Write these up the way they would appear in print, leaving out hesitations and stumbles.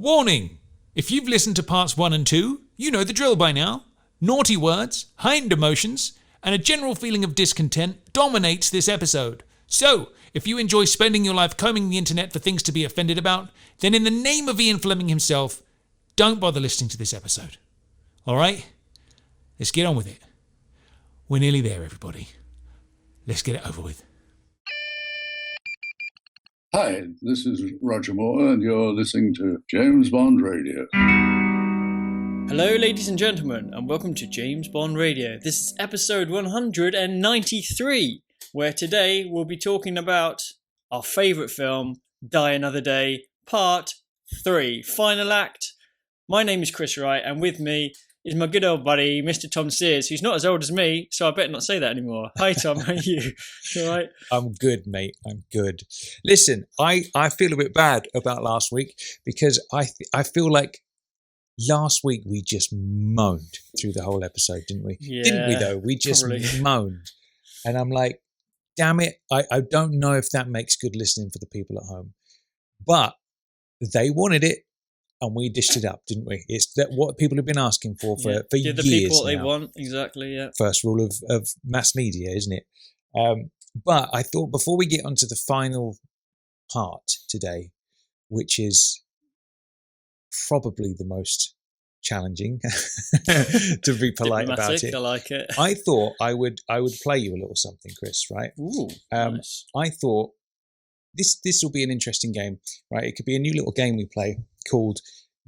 Warning! If you've listened to parts 1 and 2, you know the drill by now. Naughty words, heightened emotions, and a general feeling of discontent dominates this episode. So, if you enjoy spending your life combing the internet for things to be offended about, then in the name of Ian Flimming himself, don't bother listening to this episode. Alright? Let's get on with it. We're nearly there, everybody. Let's get it over with. Hi, this is Roger Moore, and you're listening to James Bond Radio. Hello, ladies and gentlemen, and welcome to James Bond Radio. This is episode 193, where today we'll be talking about our favourite film, Die Another Day, Part 3, Final Act. My name is Chris Wright, and with me is my good old buddy, Mr. Tom Sears, who's not as old as me, so I better not say that anymore. Hi, Tom. How are you? You all right? I'm good, mate. I'm good. Listen, I feel a bit bad about last week because I feel like last week we just moaned through the whole episode, didn't we? Yeah, didn't we, though? We just probably moaned. And I'm like, damn it. I don't know if that makes good listening for the people at home. But they wanted it. And we dished it up, didn't we? It's that what people have been asking for years give the people what they want, exactly, yeah. First rule of mass media, isn't it? But I thought before we get onto the final part today, which is probably the most challenging, to be polite about it. I like it. I thought I would play you a little something, Chris, right? Ooh, nice. I thought this will be an interesting game, right? It could be a new little game we play called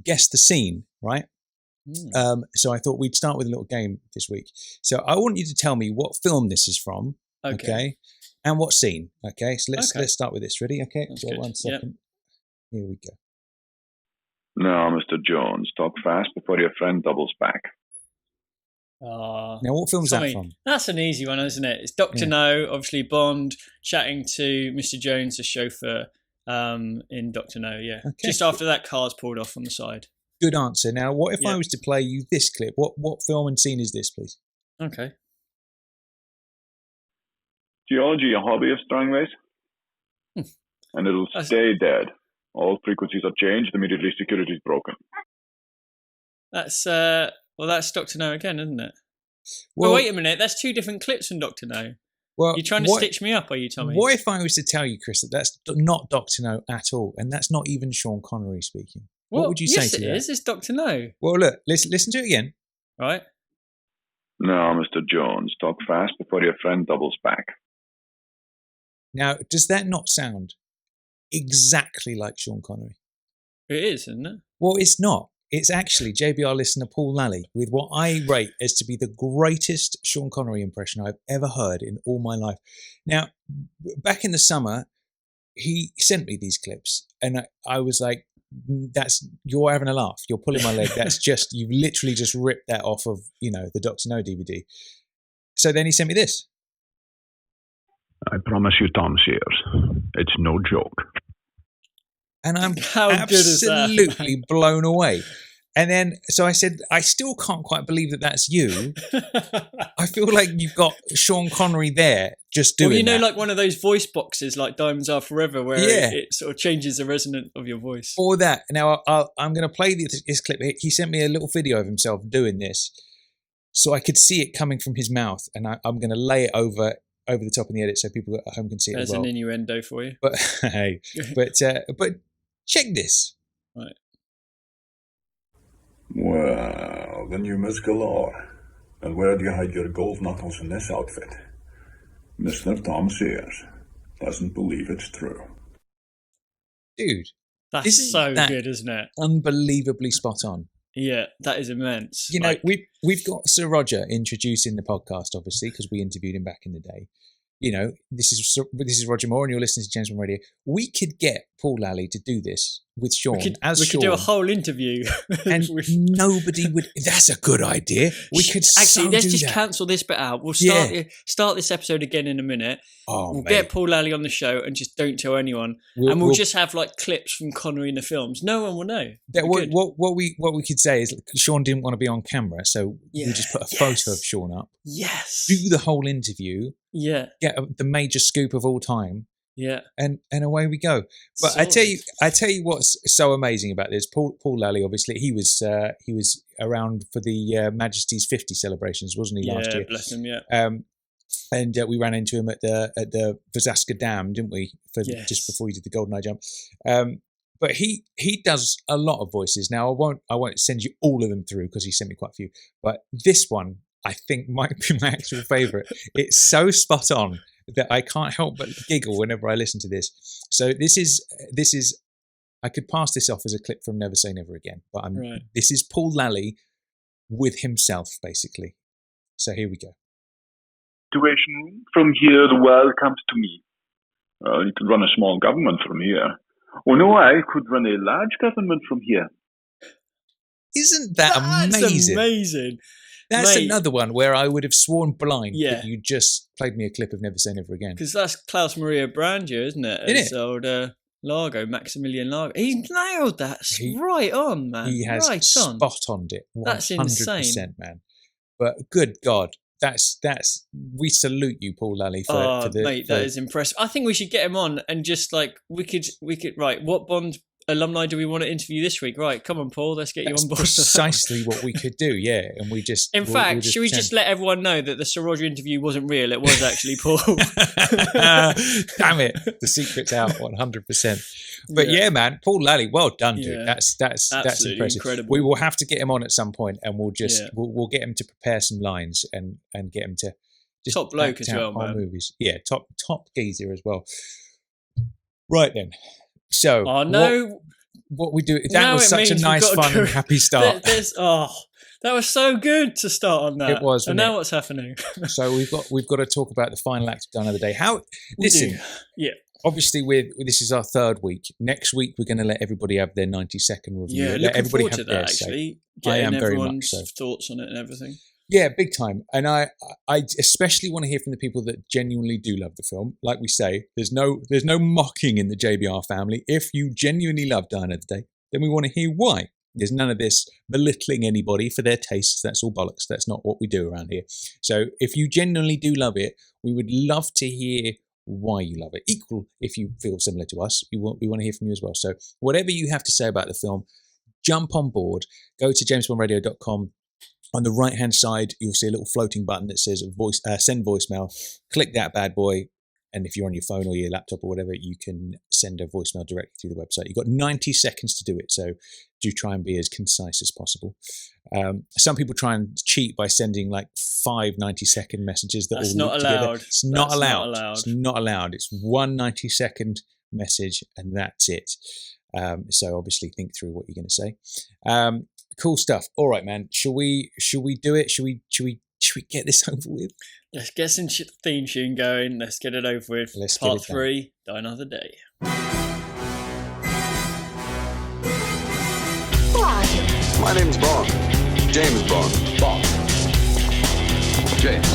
Guess the Scene, right? So I thought we'd start with a little game this week. So I want you to tell me what film this is from, okay? And what scene, okay? So let's start with this. Ready? Okay, so 1 second. Yep. Here we go. Now, Mr. Jones, talk fast before your friend doubles back. Now, what film's that from? That's an easy one, isn't it? It's Dr. No, obviously Bond, chatting to Mr. Jones, the chauffeur, in Dr. No, yeah. Okay. Just after that car's pulled off on the side. Good answer. Now, what if I was to play you this clip? What film and scene is this, please? Okay. Geology a hobby of Strangways? And it'll stay dead. All frequencies are changed, immediately security is broken. That's Dr. No again, isn't it? Well, wait a minute, that's two different clips from Dr. No. Well, you're trying to stitch me up, are you, Tommy? What if I was to tell you, Chris, that that's not Dr. No at all, and that's not even Sean Connery speaking? What would you say to that? Yes, it is. It's Dr. No. Well, look, listen to it again. Right. Now, Mr. Jones, talk fast before your friend doubles back. Now, does that not sound exactly like Sean Connery? It is, isn't it? Well, it's not. It's actually JBR listener Paul Lally with what I rate as to be the greatest Sean Connery impression I've ever heard in all my life. Now, back in the summer, he sent me these clips, and I was like, you're having a laugh. You're pulling my leg. You've literally just ripped that off of, the Dr. No DVD. So then he sent me this. I promise you, Tom Sears, it's no joke. And I'm absolutely blown away. And then, so I said, I still can't quite believe that that's you. I feel like you've got Sean Connery there just doing that. Like one of those voice boxes like Diamonds Are Forever where it sort of changes the resonance of your voice. Or that. Now, I'm going to play this clip. He sent me a little video of himself doing this so I could see it coming from his mouth. And I'm going to lay it over the top in the edit so people at home can see it as well. There's an innuendo for you. But but check this. Right. Well, the new Miss Galore. And where do you hide your gold knuckles in this outfit? Mr. Tom Sears doesn't believe it's true. Dude. That's so good, isn't it? Unbelievably spot on. Yeah, that is immense. We've got Sir Roger introducing the podcast, obviously, because we interviewed him back in the day. This is Roger Moore, and you're listening to James Bond Radio. We could get Paul Lally to do this with Sean. We could do a whole interview, and nobody would. That's a good idea. We could let's just cancel this bit out. We'll start this episode again in a minute. We'll get Paul Lally on the show, and just don't tell anyone. We'll just have like clips from Connery in the films. No one will know. What we could say is Sean didn't want to be on camera, so we just put a photo of Sean up. Yes. Do the whole interview. Yeah. Get the major scoop of all time. Yeah. And away we go. But Solid. I tell you what's so amazing about this. Paul Lally, obviously, he was around for the Majesty's 50 celebrations, wasn't he, last year? Yeah, bless him. Yeah. And we ran into him at the Vasaska Dam, didn't we? Just before he did the Golden Eye jump. But he does a lot of voices. Now I won't send you all of them through because he sent me quite a few. But this one I think might be my actual favourite. It's so spot on that I can't help but giggle whenever I listen to this. So this is I could pass this off as a clip from Never Say Never Again, but this is Paul Lally with himself basically. So here we go. Situation from here, the world comes to me. You could run a small government from here. Oh no, I could run a large government from here. Isn't that amazing? That's amazing. That's another one where I would have sworn blind that you just played me a clip of Never Say Never Again. Because that's Klaus Maria Brandt, isn't it? His old Largo, Maximilian Largo. He nailed that right on, man. He has spot-oned it. 100%, that's insane, man. But good God, that's we salute you, Paul Lally, for mate, that is impressive. I think we should get him on and just like we could right. What Bond alumni do we want to interview this week? Right, come on, Paul, let's get you on board. Precisely what we could do, yeah. And we just in fact, should we just let everyone know that the Sir Roger interview wasn't real? It was actually Paul. Damn it, the secret's out 100%. But yeah, man, Paul Lally, well done, dude. That's impressive. Incredible. We will have to get him on at some point, and we'll just we'll get him to prepare some lines and get him to just top bloke as well, man. Movies. Yeah, top geezer as well. Right then. So, what we do, that was such a nice, fun, and happy start. That was so good to start on that. It was. And now what's happening? So we've got to talk about the final act of Die Another Day. Obviously, this is our third week. Next week, we're going to let everybody have their 90-second review. Yeah, let everybody have that, actually. I am very much so. Thoughts on it and everything. Yeah, big time. And I especially want to hear from the people that genuinely do love the film. Like we say, there's no mocking in the JBR family. If you genuinely love Die Another Day, then we want to hear why. There's none of this belittling anybody for their tastes. That's all bollocks. That's not what we do around here. So if you genuinely do love it, we would love to hear why you love it. Equal if you feel similar to us. We want to hear from you as well. So whatever you have to say about the film, jump on board. Go to jamesbondradio.com. On the right-hand side, you'll see a little floating button that says send voicemail. Click that bad boy, and if you're on your phone or your laptop or whatever, you can send a voicemail directly through the website. You've got 90 seconds to do it, so do try and be as concise as possible. Some people try and cheat by sending like 5 90-second messages that all loop together. It's not allowed. It's not allowed. It's one 90-second message, and that's it. So obviously think through what you're going to say. Cool stuff. All right, man. Shall we do it? Should we get this over with? Let's get some theme tune going. Let's get it over with. Let's Part 3, Die Another Day. My name's Bond. James Bond. Bond. James.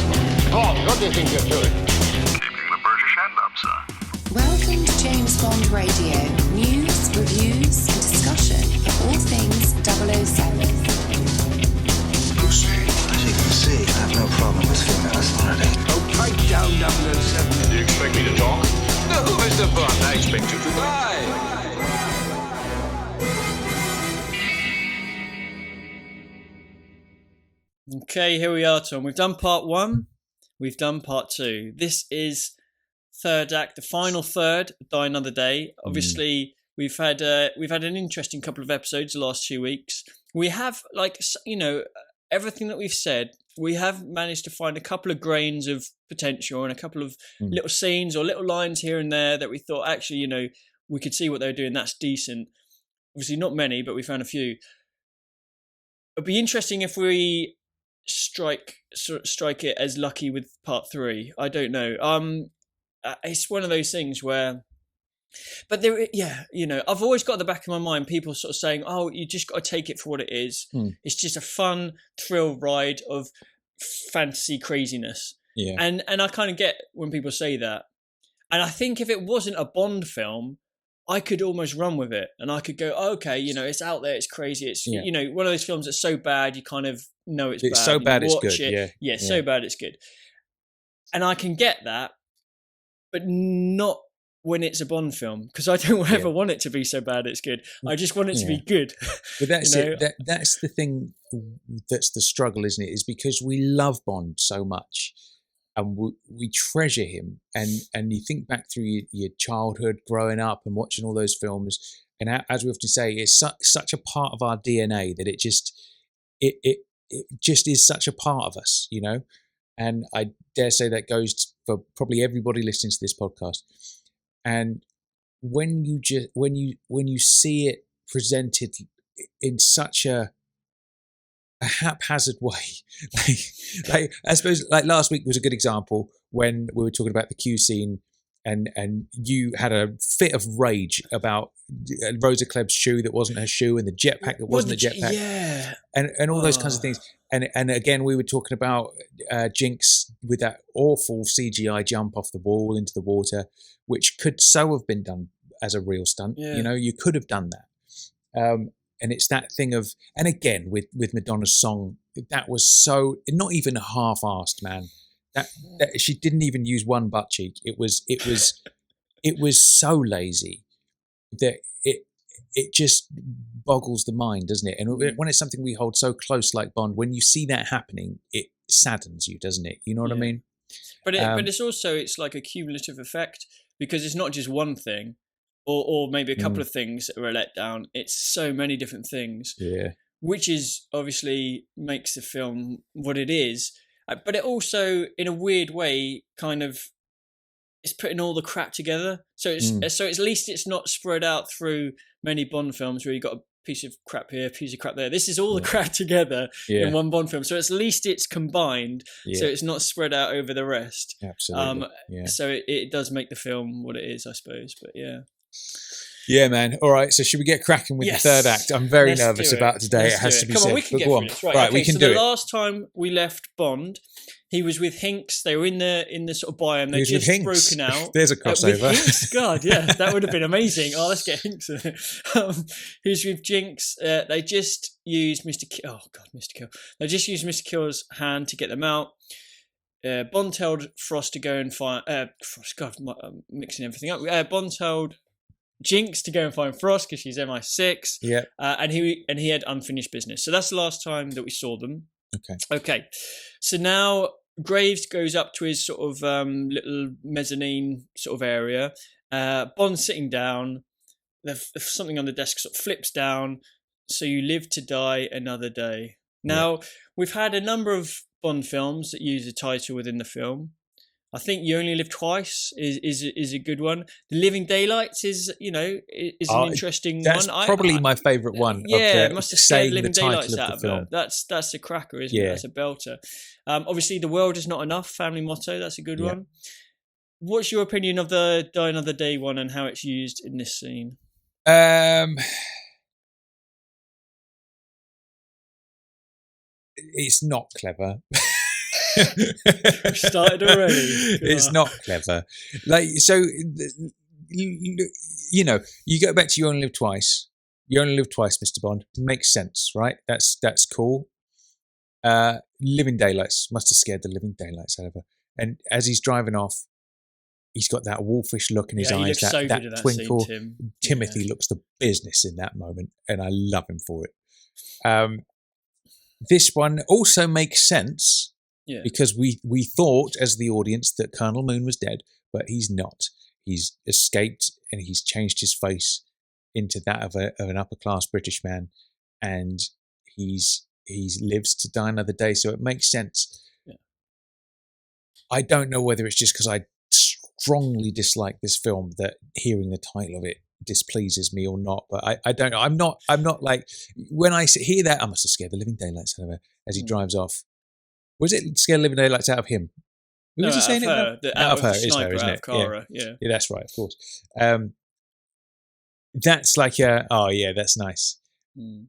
Bond, what do you think you're doing? Keeping the British end up, sir. Welcome to James Bond Radio. News, reviews, and discussion of all things 007. Lucy, as you can see, I have no problem with female authority. Oh, pipe down 007. Do you expect me to talk? No, Mr. Bond, I expect you to die. Okay, here we are, Tom. We've done part 1. We've done part 2. This is third act, the final third, Die Another Day. Obviously, we've had an interesting couple of episodes the last 2 weeks. We have, everything that we've said, we have managed to find a couple of grains of potential and a couple of little scenes or little lines here and there that we thought, actually, we could see what they were doing. That's decent. Obviously, not many, but we found a few. It'd be interesting if we strike it as lucky with part 3. I don't know. It's one of those things where, but there, I've always got at the back of my mind people sort of saying, "Oh, you just got to take it for what it is. It's just a fun thrill ride of fantasy craziness." Yeah, and I kind of get when people say that, and I think if it wasn't a Bond film, I could almost run with it, and I could go, oh, "Okay, it's out there, it's crazy, it's one of those films that's so bad you kind of know it's bad. It's so bad it's good. Yeah, so bad it's good," and I can get that. But not when it's a Bond film, because I don't ever want it to be so bad it's good. I just want it to be good. But that's it. That's the thing. That's the struggle, isn't it? Is because we love Bond so much, and we treasure him. And you think back through your childhood, growing up, and watching all those films. And as we often say, it's such a part of our DNA that it just is such a part of us, you know. And I dare say that goes for probably everybody listening to this podcast. And when you see it presented in such a haphazard way, like I suppose like last week was a good example when we were talking about the Q scene, and you had a fit of rage about Rosa Kleb's shoe that wasn't her shoe, and the jetpack that wasn't a jetpack, and all those kinds of things. And again, we were talking about Jinx with that awful CGI jump off the wall into the water, which could so have been done as a real stunt. You know, you could have done that. And it's that thing of, and again with Madonna's song, that was so not even half-assed, man. That she didn't even use one butt cheek. It was so lazy that it just boggles the mind, doesn't it? And when it's something we hold so close like Bond, when you see that happening, it saddens you, doesn't it? You know what I mean? But it's also, it's like a cumulative effect, because it's not just one thing or maybe a couple of things that were let down. It's so many different things, which is obviously makes the film what it is. But it also, in a weird way, kind of is putting all the crap together. So it's so at least it's not spread out through many Bond films where you've got a piece of crap here, a piece of crap there. This is all the crap together in one Bond film. So at least it's combined, so it's not spread out over the rest. Absolutely. So it does make the film what it is, I suppose. But yeah, man. All right. So should we get cracking with the third act? I'm very nervous about today. It has to be said. Come on, we can get through this. Right, we can do it. The last time we left Bond, he was with Hinks. They were in the sort of biome. They just broken out. There's a crossover. With Hinks? God, yeah, that would have been amazing. Oh, let's get Hinks in it. He was with Jinx. They just used Mr. Kill. Oh God, Mr. Kill. They just used Mr. Kill's hand to get them out. Bond told Frost to go and find Frost. God, I'm mixing everything up. Bond told Jinx to go and find Frost because she's MI6. Yeah. And he had unfinished business. So that's the last time that we saw them. Okay. So now Graves goes up to his sort of little mezzanine sort of area. Bond's sitting down. There's something on the desk sort of flips down. So you live to die another day. Now, we've had a number of Bond films that use the title within the film. I think You Only Live Twice is a good one. The Living Daylights is an interesting that's one. That's probably my favourite one. Yeah, it must have scared Living Daylights out of it. That's a cracker, isn't it? That's a belter. Obviously, The World Is Not Enough, family motto, that's a good one. What's your opinion of the Die Another Day one and how it's used in this scene? It's not clever. We've started already. It's not clever. Like, so, you know, you go back to You Only Live Twice. You Only Live Twice, Mr. Bond. Makes sense, right? That's cool. Living Daylights must have scared the living daylights out of her. And as he's driving off, he's got that wolfish look in his eyes, that twinkle. Scene, Timothy looks the business in that moment, and I love him for it. This one also makes sense. Yeah. Because we thought as the audience that Colonel Moon was dead, but he's not. He's escaped and he's changed his face into that of an upper class British man, and he lives to die another day. So it makes sense. Yeah. I don't know whether it's just because I strongly dislike this film that hearing the title of it displeases me or not, but I don't know. I'm not like, when I hear that, I must have scared the living daylights out of her as he drives off. Was it scared the living daylights out of him? Who was he saying out it? Out of her. It's her, isn't it? Cara, yeah, that's right, of course. That's like that's nice.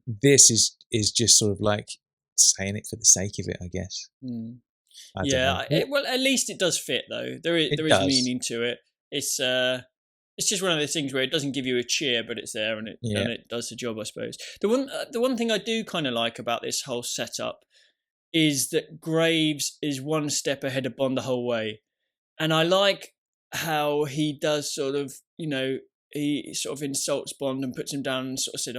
This is just sort of like saying it for the sake of it, I guess. Well, at least it does fit though. There is meaning to it. It's just one of those things where it doesn't give you a cheer, but it's there and it does the job, I suppose. The one thing I do kind of like about this whole setup is that Graves is one step ahead of Bond the whole way. And I like how he does sort of, he sort of insults Bond and puts him down and sort of said,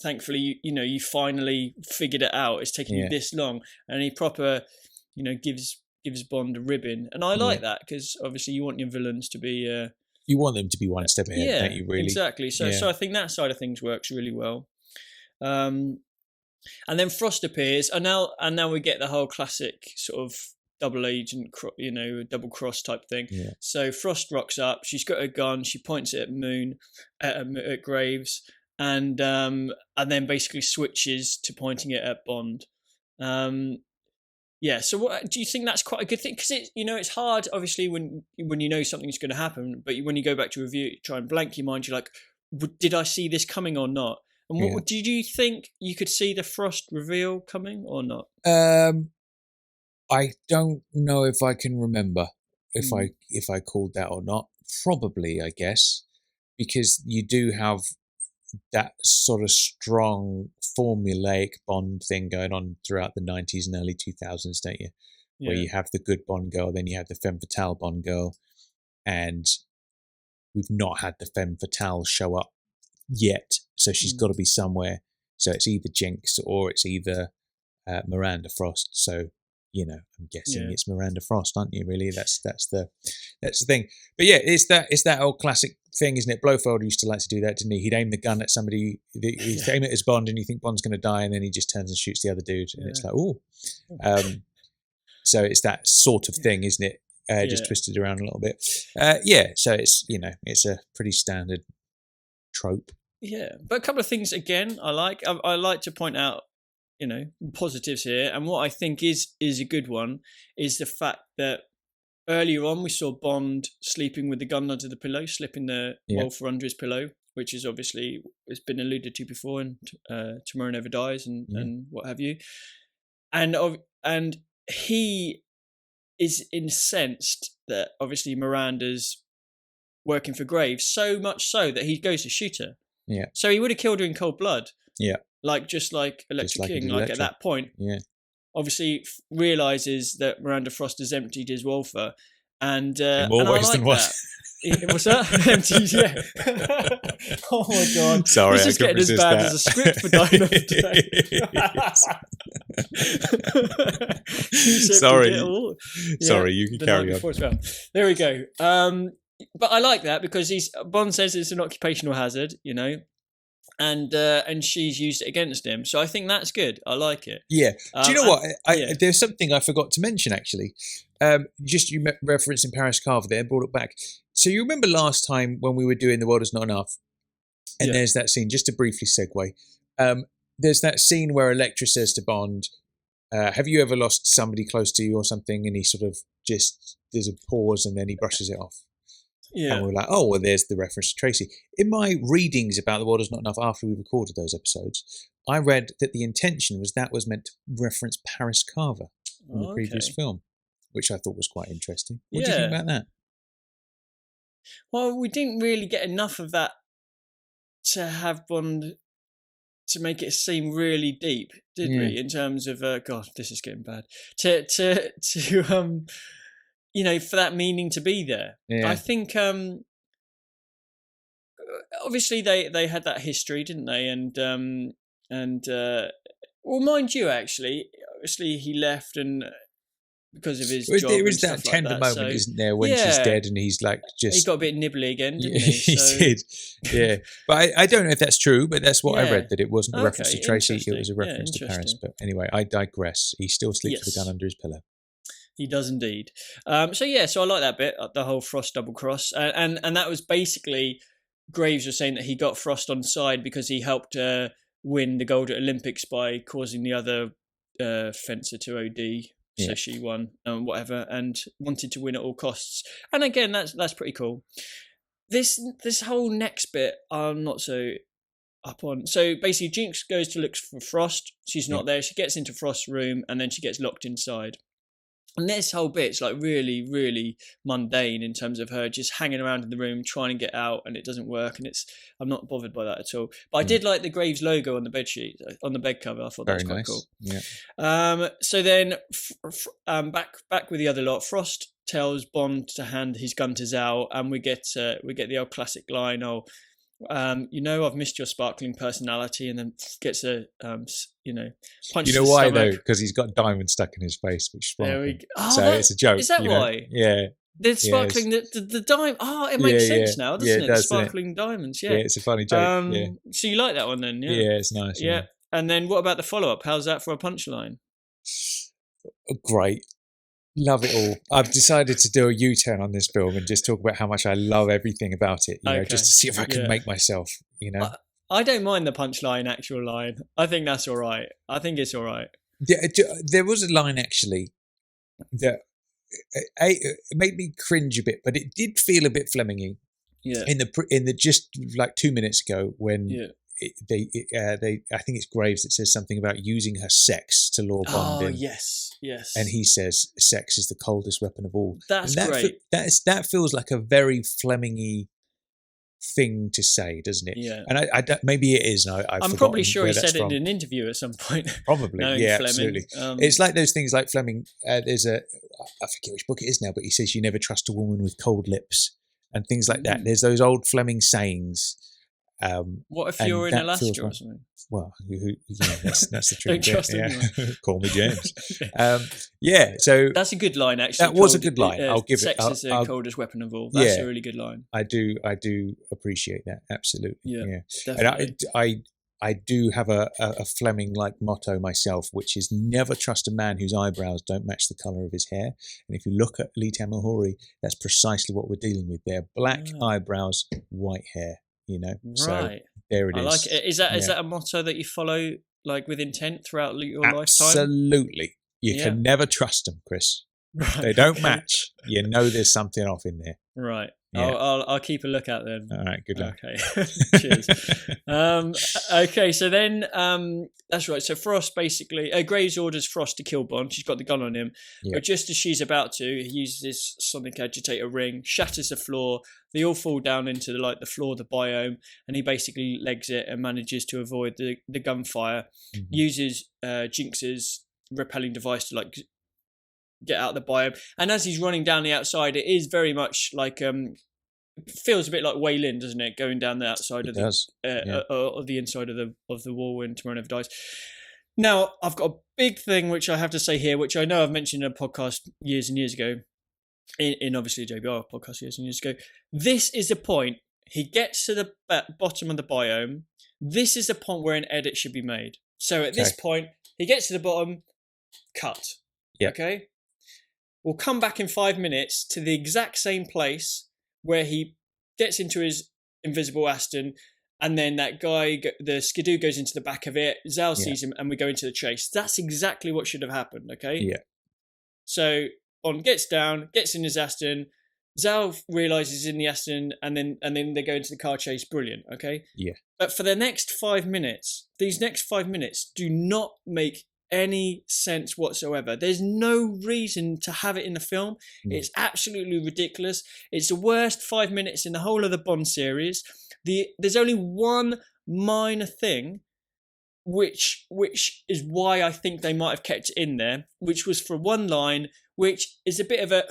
thankfully, you finally figured it out. It's taken you this long. And he proper, gives Bond a ribbon. And I like that because obviously you want your villains to be... you want them to be one step ahead, don't you, really? Exactly. So I think that side of things works really well. And then Frost appears, and now we get the whole classic sort of double agent, double cross type thing. Yeah. So Frost rocks up. She's got her gun. She points it at Graves, and then basically switches to pointing it at Bond. So what do you think? That's quite a good thing, because it's hard obviously when you know something's going to happen, but when you go back to review it, try and blank your mind. You're like, did I see this coming or not? And what did you think? You could see the Frost reveal coming or not? I don't know if I can remember if I called that or not. Probably, I guess, because you do have that sort of strong formulaic Bond thing going on throughout the 90s and early 2000s, don't you? Yeah. Where you have the good Bond girl, then you have the femme fatale Bond girl, and we've not had the femme fatale show up yet, so she's got to be somewhere. So it's either Jinx or it's either Miranda Frost. So I'm guessing it's Miranda Frost, aren't you? Really, that's the thing. But yeah, it's that old classic thing, isn't it? Blofeld used to like to do that, didn't he? He'd aim the gun at somebody, he'd aim it as Bond, and you think Bond's going to die, and then he just turns and shoots the other dude, and it's like, oh. So it's that sort of thing, isn't it? Just twisted around a little bit. So it's it's a pretty standard trope. Yeah, but a couple of things again I like to point out, positives here, and what I think is a good one is the fact that earlier on we saw Bond sleeping with the gun under the pillow, slipping the Walther under his pillow, which is obviously has been alluded to before in Tomorrow Never Dies and what have you, and he is incensed that obviously Miranda's working for Graves, so much so that he goes to shoot her. Yeah. So he would have killed her in cold blood. Yeah. Just like Electric King, at that point. Yeah. Obviously realises that Miranda Frost has emptied his Walther, and in more ways than one. What's that? Emptied, yeah. Oh my god! Sorry, this is getting as bad as a script for Dying of the Day. Sorry, you can carry on. Well. There we go. But I like that because Bond says it's an occupational hazard, and she's used it against him. So I think that's good. I like it. Yeah. Do you know what? There's something I forgot to mention, actually. Just you referencing Paris Carver there, brought it back. So you remember last time when we were doing The World Is Not Enough, and there's that scene, just to briefly segue, there's that scene where Elektra says to Bond, have you ever lost somebody close to you or something? And he sort of there's a pause and then he brushes it off. Yeah. And we're like, oh, well, there's the reference to Tracy. In my readings about The World Is Not Enough after we recorded those episodes, I read that the intention was that was meant to reference Paris Carver in the previous film, which I thought was quite interesting. What do you think about that? Well, we didn't really get enough of that to have Bond to make it seem really deep, did we? In terms of, God, this is getting bad. To for that meaning to be there. Yeah. I think obviously they had that history, didn't they? And well, mind you, actually, obviously he left and because of his job. There is that tender moment, so, isn't there, when she's dead and he's like just... He got a bit nibbly again, didn't he? He did, yeah. But I don't know if that's true, but that's what I read, that it wasn't a reference to Tracy, it was a reference to Paris. But anyway, I digress. He still sleeps with a gun under his pillow. He does indeed. So I like that bit, the whole Frost double cross. And that was basically, Graves was saying that he got Frost on side because he helped win the gold at Olympics by causing the other fencer to OD. So she won, whatever, and wanted to win at all costs. And again, that's pretty cool. This whole next bit, I'm not so up on. So basically, Jinx goes to look for Frost. She's not there. She gets into Frost's room, and then she gets locked inside. And this whole bit's like really, really mundane in terms of her just hanging around in the room trying to get out, and it doesn't work. And I'm not bothered by that at all. But I did like the Graves logo on the bed sheet, on the bed cover. I thought that was quite cool. Yeah. So then back with the other lot. Frost tells Bond to hand his gun to Zal, and we get the old classic line, I've missed your sparkling personality, and then gets a punch. You know why though? Because he's got diamond stuck in his face, which is so it's a joke. Is that why? Yeah. The sparkling, the diamond. Oh, it makes sense now, doesn't it? The sparkling diamonds. Yeah, it's a funny joke. So you like that one then? Yeah, it's nice. Yeah. And then what about the follow-up? How's that for a punchline? Great. Love it all. I've decided to do a U-turn on this film and just talk about how much I love everything about it, just to see if I can make myself, I don't mind the punchline, actual line. I think that's all right. I think it's all right. There was a line, actually, that it made me cringe a bit, but it did feel a bit Fleming-y. Yeah. In the just like 2 minutes ago when they I think it's Graves that says something about using her sex to lure Bond in. Oh, yes. And he says sex is the coldest weapon of all. That's great. That feels like a very Fleming-y thing to say, doesn't it? Yeah. And I forgotten. I'm probably sure he said it in an interview at some point. Probably, yeah, Fleming. absolutely. It's like those things like Fleming. There's I forget which book it is now, but he says you never trust a woman with cold lips and things like that. There's those old Fleming sayings. What if you're in Alaska or something? Well, that's the truth. Don't trust anyone. Call me James. So that's a good line. Actually, that was a good line. I'll give sex it. Sex is the coldest weapon of all. That's a really good line. I do appreciate that. Absolutely. Yeah. Definitely. And I do have a Fleming-like motto myself, which is never trust a man whose eyebrows don't match the colour of his hair. And if you look at LYNN-HOLLY, that's precisely what we're dealing with there. Black eyebrows, white hair. Right. So there it is. I like it. Is that a motto that you follow like with intent throughout your lifetime? Absolutely. You can never trust them, Chris. Right. They don't match. There's something off in there. Right. Yeah. I'll keep a lookout then. All right. Good luck. Okay. Cheers. Okay. So then, that's right. So Frost basically, Graves orders Frost to kill Bond. She's got the gun on him, but just as she's about to, he uses this sonic agitator ring, shatters the floor. They all fall down into the floor of the biome, and he basically legs it and manages to avoid the gunfire. Mm-hmm. Uses Jinx's repelling device to get out of the biome, and as he's running down the outside, it is very much like feels a bit like LYNN, doesn't it? Going down the outside of the inside of the wall when tomorrow never dies. Now, I've got a big thing which I have to say here, which I know I've mentioned in a podcast years and years ago, in obviously a JBR podcast years and years ago. This is the point. He gets to the bottom of the biome. This is the point where an edit should be made. So at this point, he gets to the bottom, cut. Yeah. Okay? We'll come back in 5 minutes to the exact same place where he gets into his invisible Aston, and then that guy, the Skidoo, goes into the back of it. Zal sees him, and we go into the chase. That's exactly what should have happened, okay? Yeah. So Bond gets down, gets in his Aston. Zal realizes he's in the Aston, and then they go into the car chase. Brilliant, okay? Yeah. But for the next 5 minutes, these next 5 minutes do not make any sense whatsoever. There's no reason to have it in the film. It's absolutely ridiculous. It's the worst 5 minutes in the whole of the Bond series. There's only one minor thing which is why I think they might have kept it in there, which was for one line, which is a bit of a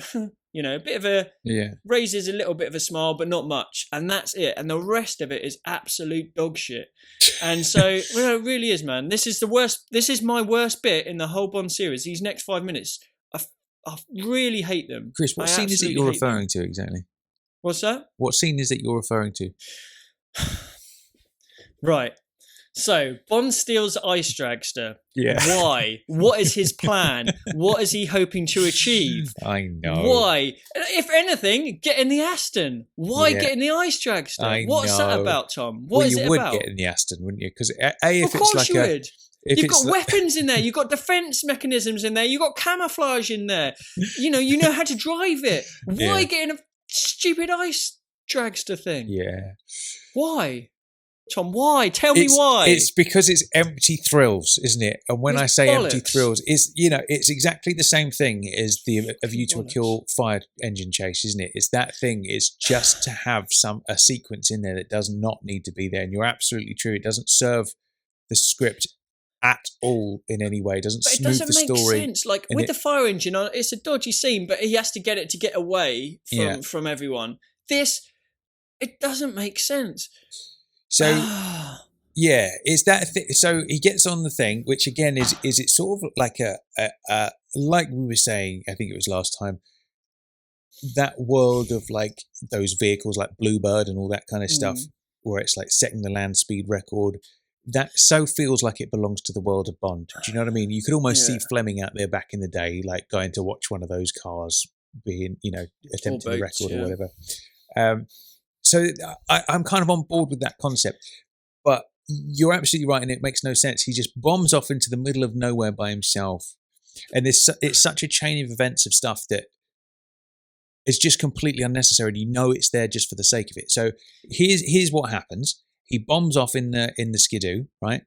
raises a little bit of a smile, but not much, and that's it. And the rest of it is absolute dog shit. And so, it really is, man. This is the worst. This is my worst bit in the whole Bond series. These next 5 minutes, I really hate them. Chris, what scene is it you're referring to exactly? What's that? What scene is it you're referring to? Right. So, Bond steals Ice Dragster. Yeah. Why? What is his plan? What is he hoping to achieve? I know. Why? If anything, get in the Aston. Why get in the Ice Dragster? What's that about, Tom? What is it about? You would get in the Aston, wouldn't you? Because of course you would. You've got weapons in there. You've got defense mechanisms in there. You've got camouflage in there. You know how to drive it. Why get in a stupid Ice Dragster thing? Yeah. Why? Tom, why? Tell me why. It's because it's empty thrills, isn't it? And when I say empty thrills, it's exactly the same thing as the A View to a Kill fire engine chase, isn't it? It's that thing. It's just to have a sequence in there that does not need to be there. And you're absolutely true. It doesn't serve the script at all in any way. Doesn't But it smooth doesn't the make story. sense. Like And with the fire engine, it's a dodgy scene, but he has to get it to get away from everyone. It doesn't make sense. So yeah, it's that thing. So he gets on the thing, which again is it sort of like a like we were saying, I think it was last time, that world of like those vehicles like Bluebird and all that kind of stuff, where it's like setting the land speed record. That so feels like it belongs to the world of Bond. Do you know what I mean? You could almost see Flimming out there back in the day, like going to watch one of those cars being, attempting the record or whatever. So I'm kind of on board with that concept, but you're absolutely right, and it makes no sense. He just bombs off into the middle of nowhere by himself, and it's such a chain of events of stuff that is just completely unnecessary. And you know it's there just for the sake of it. So here's what happens. He bombs off in the Skidoo, right,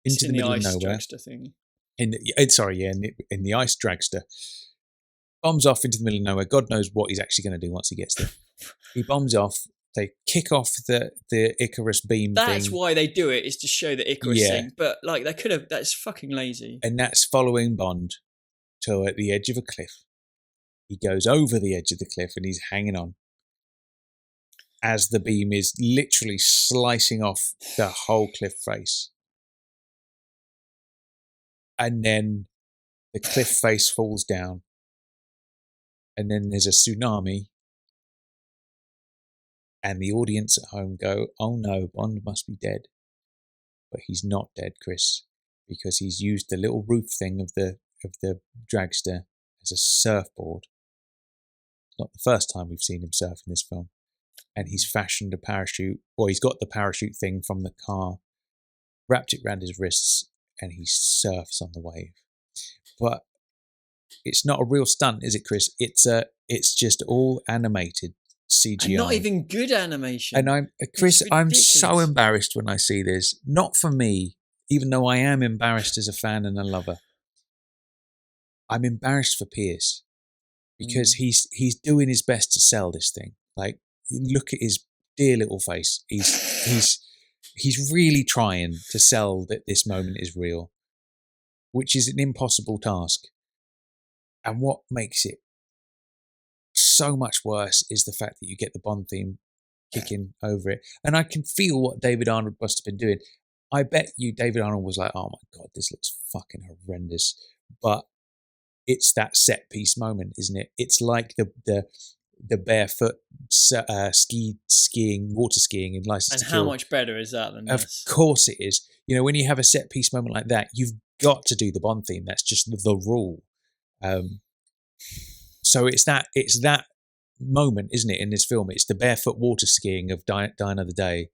into the middle of nowhere. Dragster thing. In the ice dragster. Bombs off into the middle of nowhere. God knows what he's actually going to do once he gets there. He bombs off. They kick off the Icarus beam. That's thing. why they do it, is to show the Icarus thing. But like they could have. That's fucking lazy. And that's following Bond till at the edge of a cliff. He goes over the edge of the cliff and he's hanging on as the beam is literally slicing off the whole cliff face. And then the cliff face falls down. And then there's a tsunami. And the audience at home go, oh no, Bond must be dead. But he's not dead, Chris, because he's used the little roof thing of the dragster as a surfboard. It's not the first time we've seen him surf in this film. And he's fashioned a parachute, or he's got the parachute thing from the car, wrapped it around his wrists, and he surfs on the wave. But it's not a real stunt, is it, Chris? It's just all animated CGI. And not even good animation. And I'm so embarrassed when I see this. Not for me, even though I am embarrassed as a fan and a lover. I'm embarrassed for Pierce because he's doing his best to sell this thing. Like, look at his dear little face. He's really trying to sell that this moment is real, which is an impossible task. And what makes it so much worse is the fact that you get the Bond theme kicking over it. And I can feel what David Arnold must have been doing. I bet you David Arnold was like, oh my God, this looks fucking horrendous. But it's that set piece moment, isn't it? It's like the barefoot water skiing in License to Kill. And how much better is that than this? Of course it is. When you have a set piece moment like that, you've got to do the Bond theme. That's just the rule. So it's that moment, isn't it, in this film? It's the barefoot water skiing of Die Another Day.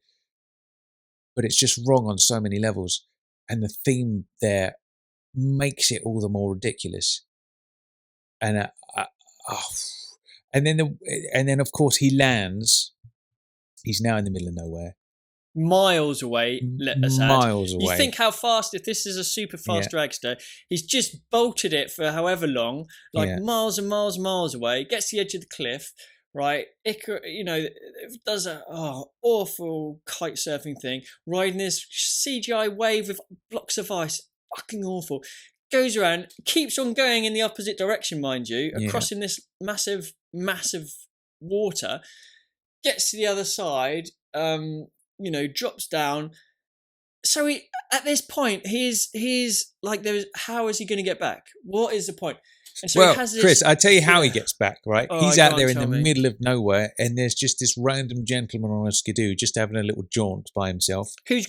But it's just wrong on so many levels. And the theme there makes it all the more ridiculous. And then of course he lands. He's now in the middle of nowhere, miles away. Let us add. Miles away. You think how fast? If this is a super fast dragster, he's just bolted it for however long, miles and miles and miles away. Gets to the edge of the cliff, right? Does a awful kite surfing thing, riding this CGI wave with blocks of ice. Fucking awful. Goes around, keeps on going in the opposite direction, mind you, crossing this massive water, gets to the other side, drops down. So at this point, he's like, how is he going to get back? What is the point? And so he has this, Chris, I tell you how he gets back, right? Oh, He's out there in the middle of nowhere, and there's just this random gentleman on a skidoo just having a little jaunt by himself. Who's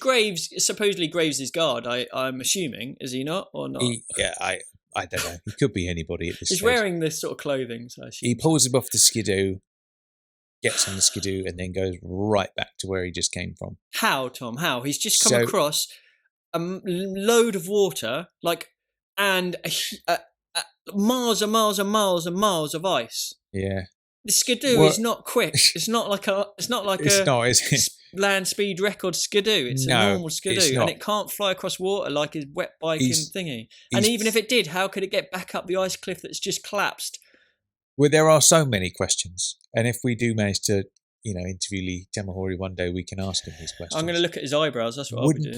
supposedly Graves' guard, I'm assuming. Is he not, or not? I don't know. He could be anybody at this He's stage. wearing this sort of clothing, so I assume. He pulls him off the skidoo, gets on the skidoo, and then goes right back to where he just came from. How, Tom? How? He's just come across a load of water, and miles and miles and miles and miles of ice. Yeah. The Skidoo is not quick. It's not like a land speed record Skidoo. It's a normal Skidoo, and it can't fly across water like his wet biking thingy. And even if it did, how could it get back up the ice cliff that's just collapsed? Well, there are so many questions, and if we do manage to interviewee Tamahori one day, we can ask him these questions. I'm going to look at his eyebrows. That's what I'll be doing.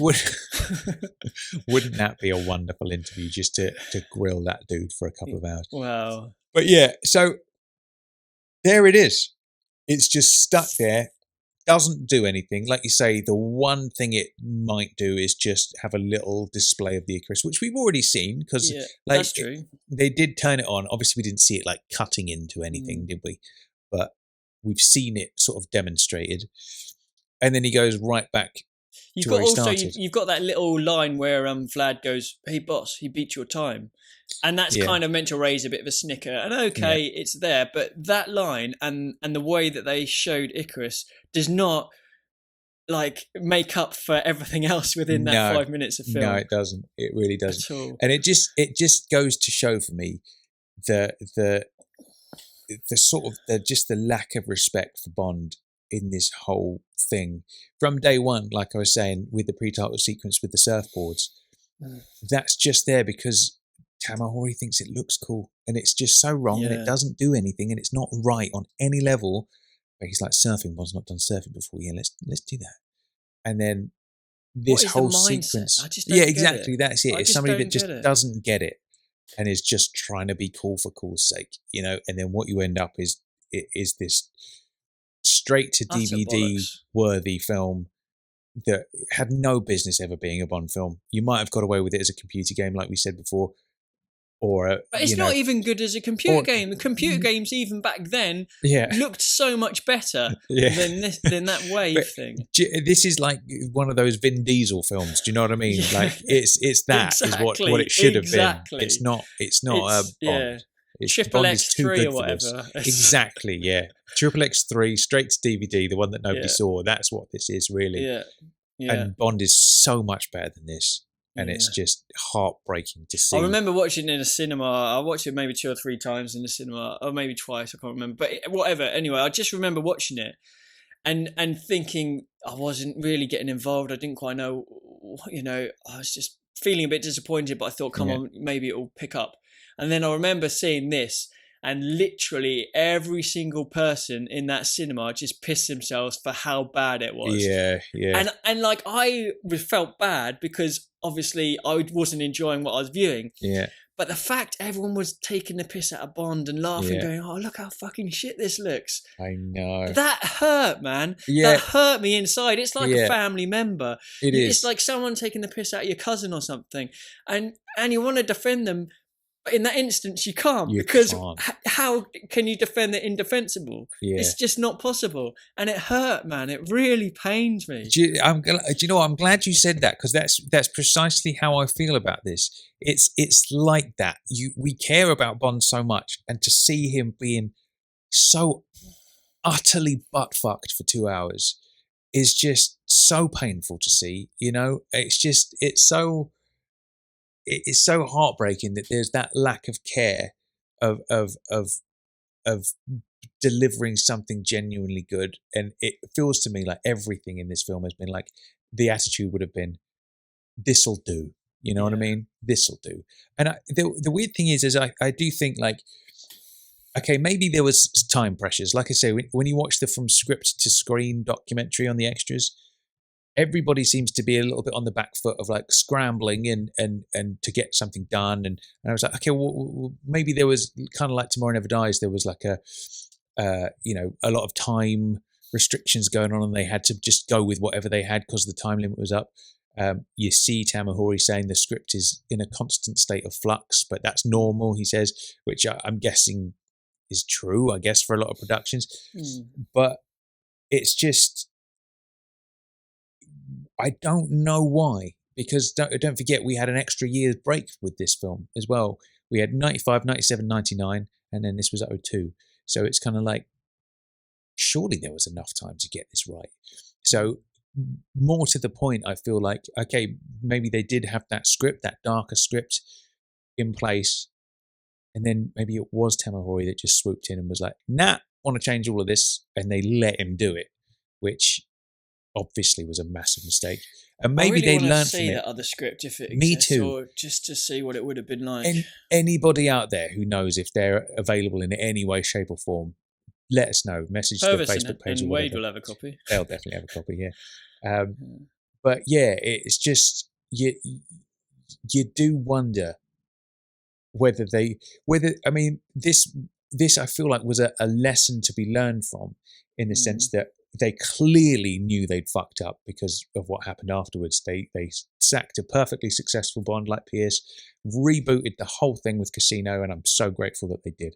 Wouldn't that be a wonderful interview just to grill that dude for a couple of hours? Wow. But yeah, so there it is. It's just stuck there. Doesn't do anything. Like you say, the one thing it might do is just have a little display of the Icarus, which we've already seen because that's true. They did turn it on. Obviously, we didn't see it like cutting into anything, did we? But we've seen it sort of demonstrated. And then he goes right back to where he started. You've got that little line where Vlad goes, "Hey boss, he beat your time." And that's kind of meant to raise a bit of a snicker. And it's there, but that line and the way that they showed Icarus does not like make up for everything else within that 5 minutes of film. No, it doesn't. It really doesn't. At all. And it just goes to show for me the sort of the lack of respect for Bond in this whole thing from day one. Like I was saying, with the pre-title sequence with the surfboards, that's just there because Tamahori thinks it looks cool, and it's just so wrong, and it doesn't do anything, and it's not right on any level. But he's like, surfing, Bond's not done surfing before. Yeah, let's do that. And then this whole sequence, I just don't exactly. Get it. That's it. It's somebody that just doesn't get it, and is just trying to be cool for cool's sake, And then what you end up is this straight to DVD worthy film that had no business ever being a Bond film. You might have got away with it as a computer game, like we said before. But it's not even good as a computer game. The computer games, even back then, looked so much better than that Wave thing. This is like one of those Vin Diesel films. Do you know what I mean? Like it's that is what it should have been. It's not Bond. It's Triple X3 or whatever. Exactly, yeah. Triple X3 straight to DVD, the one that nobody saw. That's what this is really. Yeah. And Bond is so much better than this. And it's just heartbreaking to see. I remember watching it in a cinema. I watched it maybe 2 or 3 times in the cinema, or maybe twice. I can't remember. But whatever. Anyway, I just remember watching it and thinking I wasn't really getting involved. I didn't quite know, I was just feeling a bit disappointed. But I thought, come on, maybe it'll pick up. And then I remember seeing this, and literally every single person in that cinema just pissed themselves for how bad it was. Yeah. And like I felt bad because obviously I wasn't enjoying what I was viewing. Yeah. But the fact everyone was taking the piss out of Bond and laughing, going, "Oh, look how fucking shit this looks." I know. That hurt, man. Yeah. That hurt me inside. It's like a family member. It is. It's like someone taking the piss out of your cousin or something. And you want to defend them. But in that instance, you can't. How can you defend the indefensible? Yeah. It's just not possible. And it hurt, man. It really pained me. I'm glad you said that, because that's precisely how I feel about this. It's like that. We care about Bond so much, and to see him being so utterly butt-fucked for 2 hours is just so painful to see. It's so heartbreaking that there's that lack of care of delivering something genuinely good. And it feels to me like everything in this film has been like, the attitude would have been, this'll do. You know what I mean? This'll do. And the weird thing is I do think like, okay, maybe there was time pressures. Like I say, when you watch the From Script to Screen documentary on the extras, everybody seems to be a little bit on the back foot of like scrambling and to get something done. And I was like, okay, well, maybe there was kind of like Tomorrow Never Dies. There was like a lot of time restrictions going on, and they had to just go with whatever they had because the time limit was up. You see Tamahori saying the script is in a constant state of flux, but that's normal, he says, which I'm guessing is true, I guess, for a lot of productions. But it's just, I don't know why, because don't forget we had an extra year's break with this film as well. We had 95, 97, 99, and then this was 02. So it's kind of like, surely there was enough time to get this right. So more to the point, I feel like, okay, maybe they did have that script, that darker script in place, and then maybe it was Tamahori that just swooped in and was like, nah, want to change all of this, and they let him do it, which obviously was a massive mistake. And maybe they learned from it. I really want to see that other script if it exists. Me too. Or just to see what it would have been like. And anybody out there who knows if they're available in any way, shape or form, let us know. Message to the Purvis Facebook page and or Wade whatever. will have a copy. They'll definitely have a copy, yeah. But yeah, it's just you do wonder whether I mean this I feel like was a lesson to be learned from, in the sense that they clearly knew they'd fucked up because of what happened afterwards. They sacked a perfectly successful Bond like Pierce, rebooted the whole thing with Casino, and I'm so grateful that they did.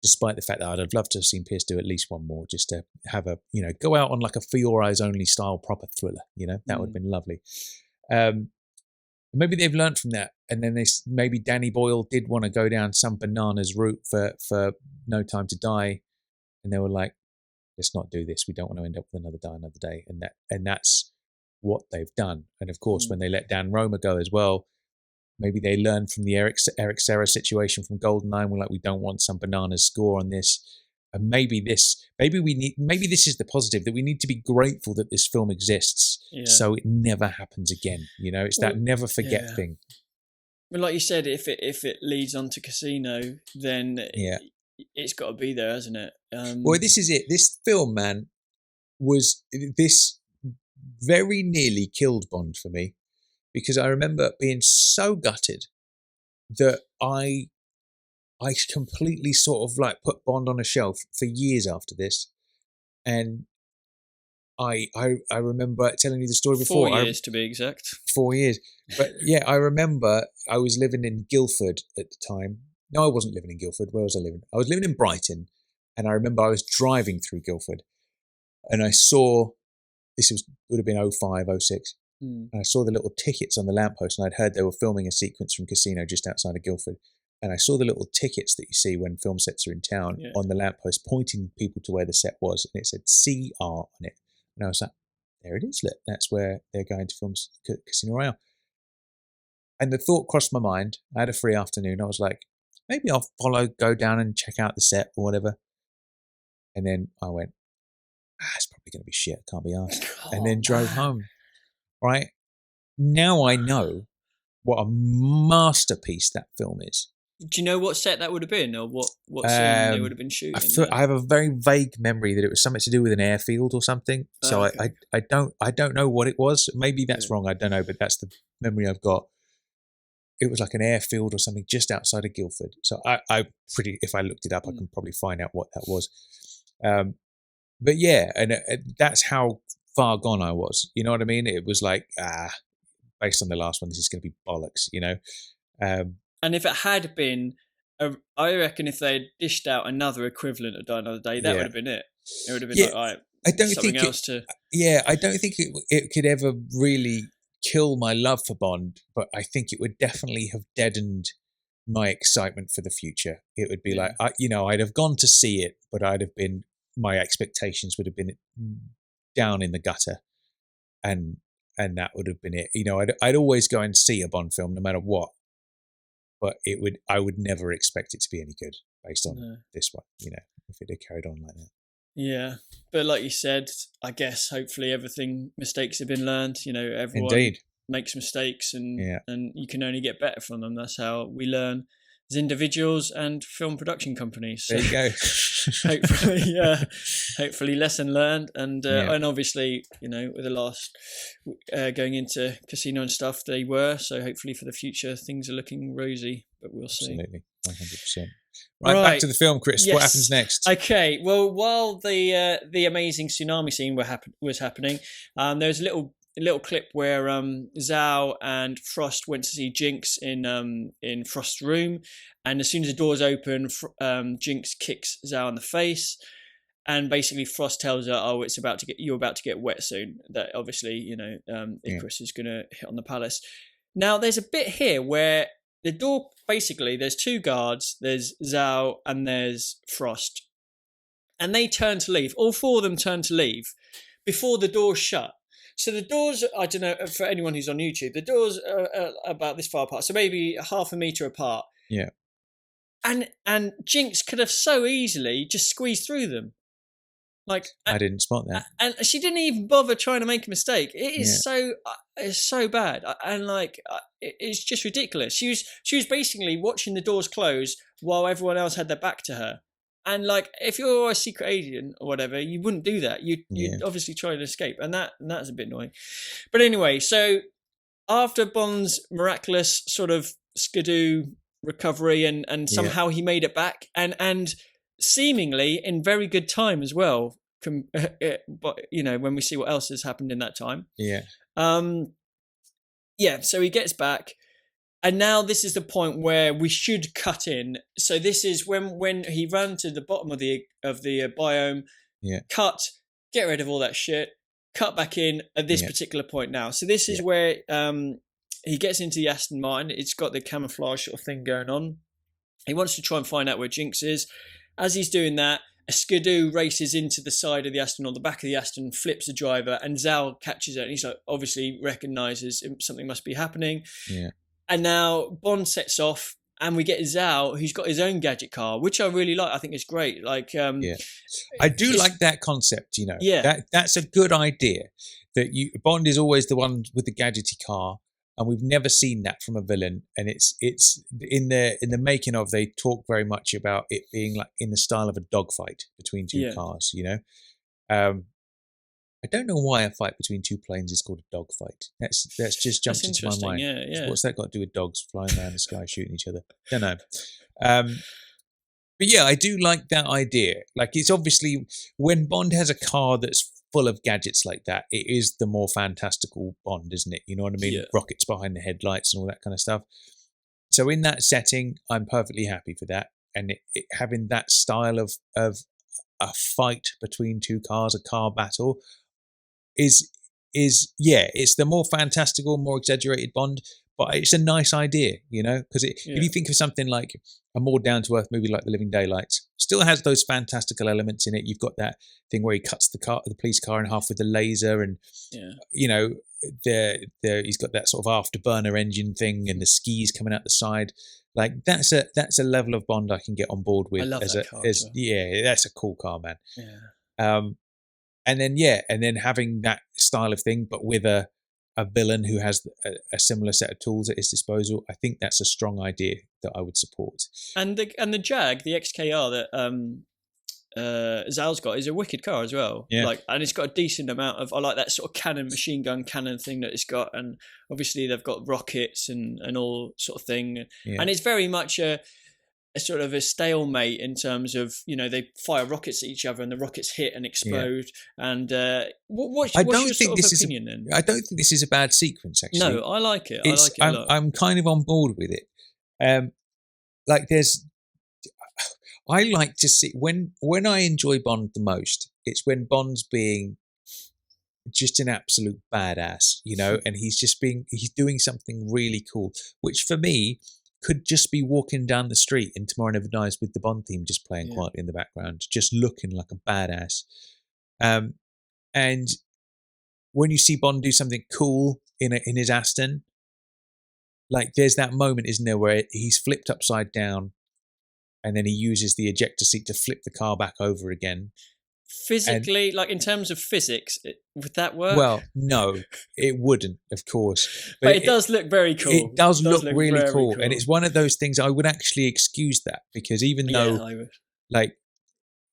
Despite the fact that I'd have loved to have seen Pierce do at least one more, just to have a, go out on like a For Your Eyes Only style proper thriller, that would have been lovely. Maybe they've learned from that, and then maybe Danny Boyle did want to go down some bananas route for No Time to Die, and they were like, let's not do this. We don't want to end up with another Die Another Day, and that's what they've done. And of course, when they let Dan Roma go as well, maybe they learned from the Eric Serra situation from GoldenEye. We're like, we don't want some bananas score on this. And maybe this is the positive, that we need to be grateful that this film exists, so it never happens again. It's that never forget thing. Well, like you said, if it leads on to Casino, then it's got to be there, hasn't it? Well, this is it. This film, man, this very nearly killed Bond for me, because I remember being so gutted that I completely sort of like put Bond on a shelf for years after this, and I remember telling you the story before. 4 years to be exact. 4 years, but yeah, I remember I was living in Guildford at the time. No, I wasn't living in Guildford. Where was I living? I was living in Brighton, and I remember I was driving through Guildford, and I saw would have been 05, 06. And I saw the little tickets on the lamppost, and I'd heard they were filming a sequence from Casino just outside of Guildford. And I saw the little tickets that you see when film sets are in town on the lamppost, pointing people to where the set was, and it said CR on it. And I was like, there it is, look, that's where they're going to film Casino Royale. And the thought crossed my mind. I had a free afternoon. I was like, maybe I'll go down and check out the set or whatever. And then I went, it's probably going to be shit, can't be asked. And then drove home. Right? Now I know what a masterpiece that film is. Do you know what set that would have been, or what scene they would have been shooting? I have a very vague memory that it was something to do with an airfield or something. So okay. I don't know what it was. Maybe that's wrong. I don't know, but that's the memory I've got. It was like an airfield or something just outside of Guildford. So if I looked it up, I can probably find out what that was. But yeah, and that's how far gone I was. You know what I mean? It was like, based on the last one, this is going to be bollocks, and if it had been, I reckon if they'd dished out another equivalent of Die Another Day, that would have been it. It would have been like, all right, I don't something think else to... Yeah, I don't think it could ever really kill my love for Bond, but I think it would definitely have deadened my excitement for the future. It would be like, I'd have gone to see it, but my expectations would have been down in the gutter, and that would have been it. I'd always go and see a Bond film no matter what, but I would never expect it to be any good based on this one, if it had carried on like that. Yeah, but like you said, I guess hopefully mistakes have been learned. Everyone Indeed makes mistakes, and you can only get better from them. That's how we learn as individuals and film production companies. So there you go. hopefully lesson learned, and obviously with the last going into Casino and stuff, they were. So hopefully for the future things are looking rosy, but we'll see. Absolutely, 100%. Right, back to the film, Chris. Yes. What happens next? Okay, well, while the amazing tsunami scene was happening, there was a little clip where Zhao and Frost went to see Jinx in Frost's room, and as soon as the doors open, Jinx kicks Zhao in the face, and basically Frost tells her, "Oh, you're about to get wet soon." That obviously, Icarus is going to hit on the palace. Now, there's a bit here where the door, basically, there's two guards. There's Zhao and there's Frost, and they turn to leave. All four of them turn to leave before the doors shut. So the doors, I don't know, for anyone who's on YouTube, the doors are about this far apart, so maybe half a metre apart. Yeah. And Jinx could have so easily just squeezed through them. I didn't spot that. And she didn't even bother trying to make a mistake. It is it's so bad. And it's just ridiculous. She was basically watching the doors close while everyone else had their back to her. And like, if you're a secret agent or whatever, you wouldn't do that. You'd obviously try to escape, and that's a bit annoying. But anyway, so after Bond's miraculous sort of Skidoo recovery, and somehow he made it back, and seemingly in very good time as well. But when we see what else has happened in that time, so he gets back. And now this is the point where we should cut in. So this is when he ran to the bottom of the biome, cut, get rid of all that shit, cut back in at this particular point now. So this is where he gets into the Aston Martin. It's got the camouflage sort of thing going on. He wants to try and find out where Jinx is. As he's doing that, a Skidoo races into the side of the Aston, or the back of the Aston, flips the driver, and Zal catches it. And he's like, obviously recognises something must be happening. Yeah. And now Bond sets off, and we get Zal, who's got his own gadget car, which I really like. I think it's great. Like, I do like that concept. That's a good idea. That Bond is always the one with the gadgety car, and we've never seen that from a villain. And it's in the making of. They talk very much about it being like in the style of a dogfight between two cars. I don't know why a fight between two planes is called a dogfight. That's just jumped into my mind. Yeah. What's that got to do with dogs flying around the sky shooting each other? Don't know. But yeah, I do like that idea. Like, it's obviously when Bond has a car that's full of gadgets like that, it is the more fantastical Bond, isn't it? You know what I mean? Yeah. Rockets behind the headlights and all that kind of stuff. So in that setting, I'm perfectly happy for that. And it having that style of a fight between two cars, a car battle, is it's the more fantastical, more exaggerated Bond, but it's a nice idea, because if you think of something like a more down-to-earth movie like The Living Daylights, still has those fantastical elements in it. You've got that thing where he cuts the police car in half with a laser, and he's got that sort of afterburner engine thing, and the skis coming out the side. Like, that's a level of Bond I can get on board with. I love that car. Yeah, that's a cool car, man. Yeah. And then having that style of thing, but with a villain who has a similar set of tools at his disposal, I think that's a strong idea that I would support. And the Jag, the XKR that Zal's got, is a wicked car as well. Yeah. And it's got a decent amount of. I like that sort of machine gun cannon thing that it's got, and obviously they've got rockets and all sort of thing. Yeah. And it's very much a sort of a stalemate in terms of, they fire rockets at each other and the rockets hit and explode. Yeah. And what's your sort of opinion then? I don't think this is a bad sequence, actually. No, I like it. I like it a lot. I'm kind of on board with it. I like to see when I enjoy Bond the most, it's when Bond's being just an absolute badass, and he's doing something really cool, which for me could just be walking down the street in Tomorrow Never Dies with the Bond theme just playing quietly in the background, just looking like a badass. And when you see Bond do something cool in his Aston, like there's that moment, isn't there, where he's flipped upside down and then he uses the ejector seat to flip the car back over again. Physically, like in terms of physics, would that work? Well, no, it wouldn't, of course. But it does look very cool. It does look really cool. And it's one of those things I would actually excuse that, because even though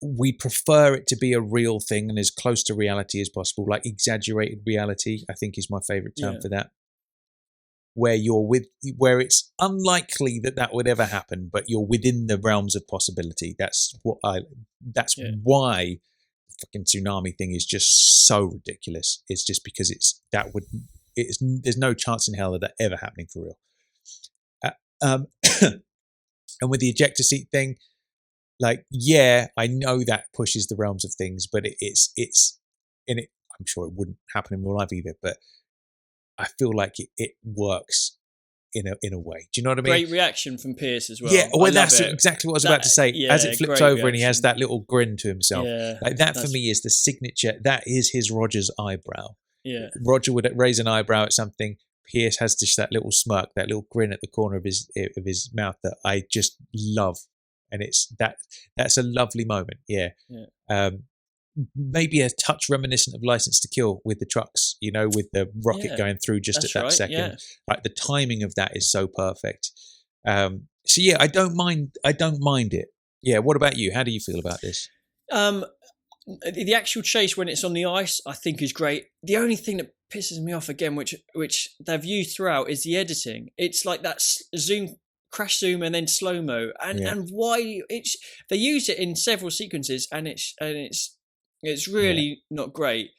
we prefer it to be a real thing and as close to reality as possible, like exaggerated reality, I think is my favourite term for that. Where it's unlikely that would ever happen, but you're within the realms of possibility. That's why the fucking tsunami thing is just so ridiculous. It's just because there's no chance in hell of that ever happening for real. And with the ejector seat thing, I know that pushes the realms of things, but it's in it. I'm sure it wouldn't happen in real life either, but I feel like it works in a way. Do you know what I mean? Great reaction from Pierce as well. Yeah, well, that's exactly what I was about to say. As it flips over reaction. And he has that little grin to himself. Yeah, that for me is the signature. That is his Roger's eyebrow. Yeah. Roger would raise an eyebrow at something. Pierce has just that little smirk, that little grin at the corner of his mouth that I just love. And that's a lovely moment. Yeah. Maybe a touch reminiscent of License to Kill with the trucks, with the rocket going through just at that second. Yeah. Like the timing of that is so perfect. So yeah, I don't mind it. Yeah. What about you? How do you feel about this? The actual chase when it's on the ice, I think, is great. The only thing that pisses me off again, which they've used throughout, is the editing. It's like that zoom, crash zoom, and then slow mo, and why they use it in several sequences, and it's really not great.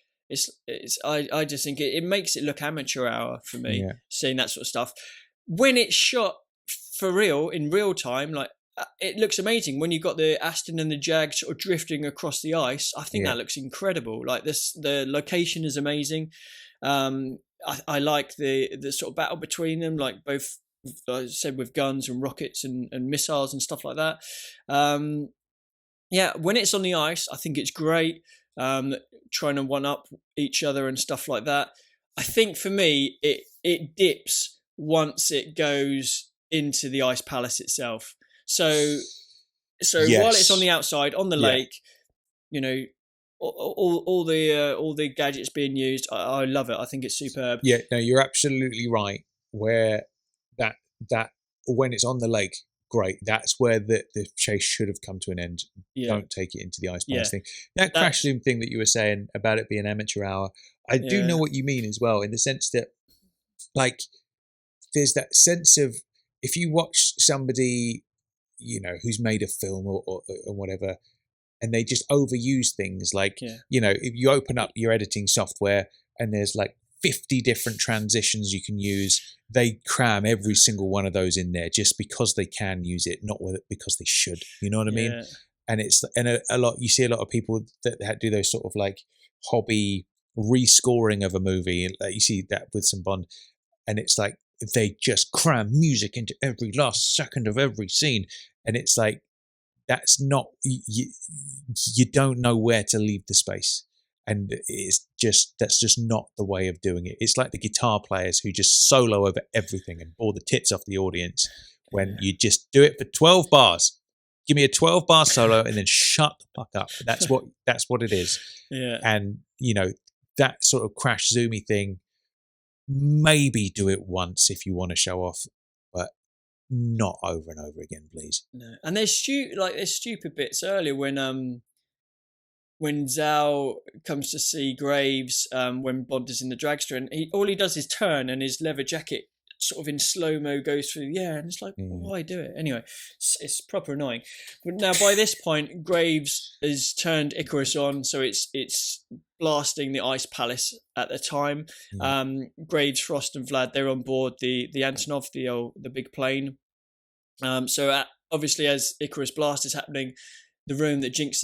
I just think it makes it look amateur hour for me, seeing that sort of stuff. When it's shot for real in real time, like. It looks amazing when you've got the Aston and the Jag sort of drifting across the ice. I think that looks incredible. Like the location is amazing. I like the sort of battle between them, like both, as I said, with guns and rockets and missiles and stuff like that. When it's on the ice, I think it's great. Trying to one up each other and stuff like that. I think for me, it dips once it goes into the ice palace itself. So while it's on the outside, on the lake, you know, all the gadgets being used, I love it. I think it's superb. Yeah, no, you're absolutely right. Where that when it's on the lake, great. That's where the chase should have come to an end. Yeah. Don't take it into the ice palace thing. That crash zoom thing that you were saying about it being amateur hour, I do know what you mean as well, in the sense that, like, there's that sense of, if you watch somebody, you know, who's made a film or whatever, and they just overuse things, like, you know, if you open up your editing software and there's like 50 different transitions you can use, they cram every single one of those in there just because they can use it, not because they should, you know what I mean? And it's, and a lot, you see a lot of people that do those sort of like hobby rescoring of a movie, like you see that with some Bond, and it's like, they just cram music into every last second of every scene, and it's like, that's not, you don't know where to leave the space, and that's just not the way of doing it. It's like the guitar players who just solo over everything and bore the tits off the audience, when you just do it for 12 bars. Give me a 12-bar solo and then shut the fuck up. That's what it is. Yeah. And you know, that sort of crash zoomy thing, maybe do it once if you want to show off, but not over and over again, please. No. And there's stupid bits earlier when Zhao comes to see Graves when Bond is in the dragster, and all he does is turn, and his leather jacket sort of in slow-mo goes through the air, and it's like, why do it? Anyway, it's proper annoying. But now by this point, Graves has turned Icarus on, so it's blasting the ice palace at the time. Graves, Frost and Vlad, they're on board the Antonov, the big plane. Obviously, as Icarus blast is happening, the room that Jinx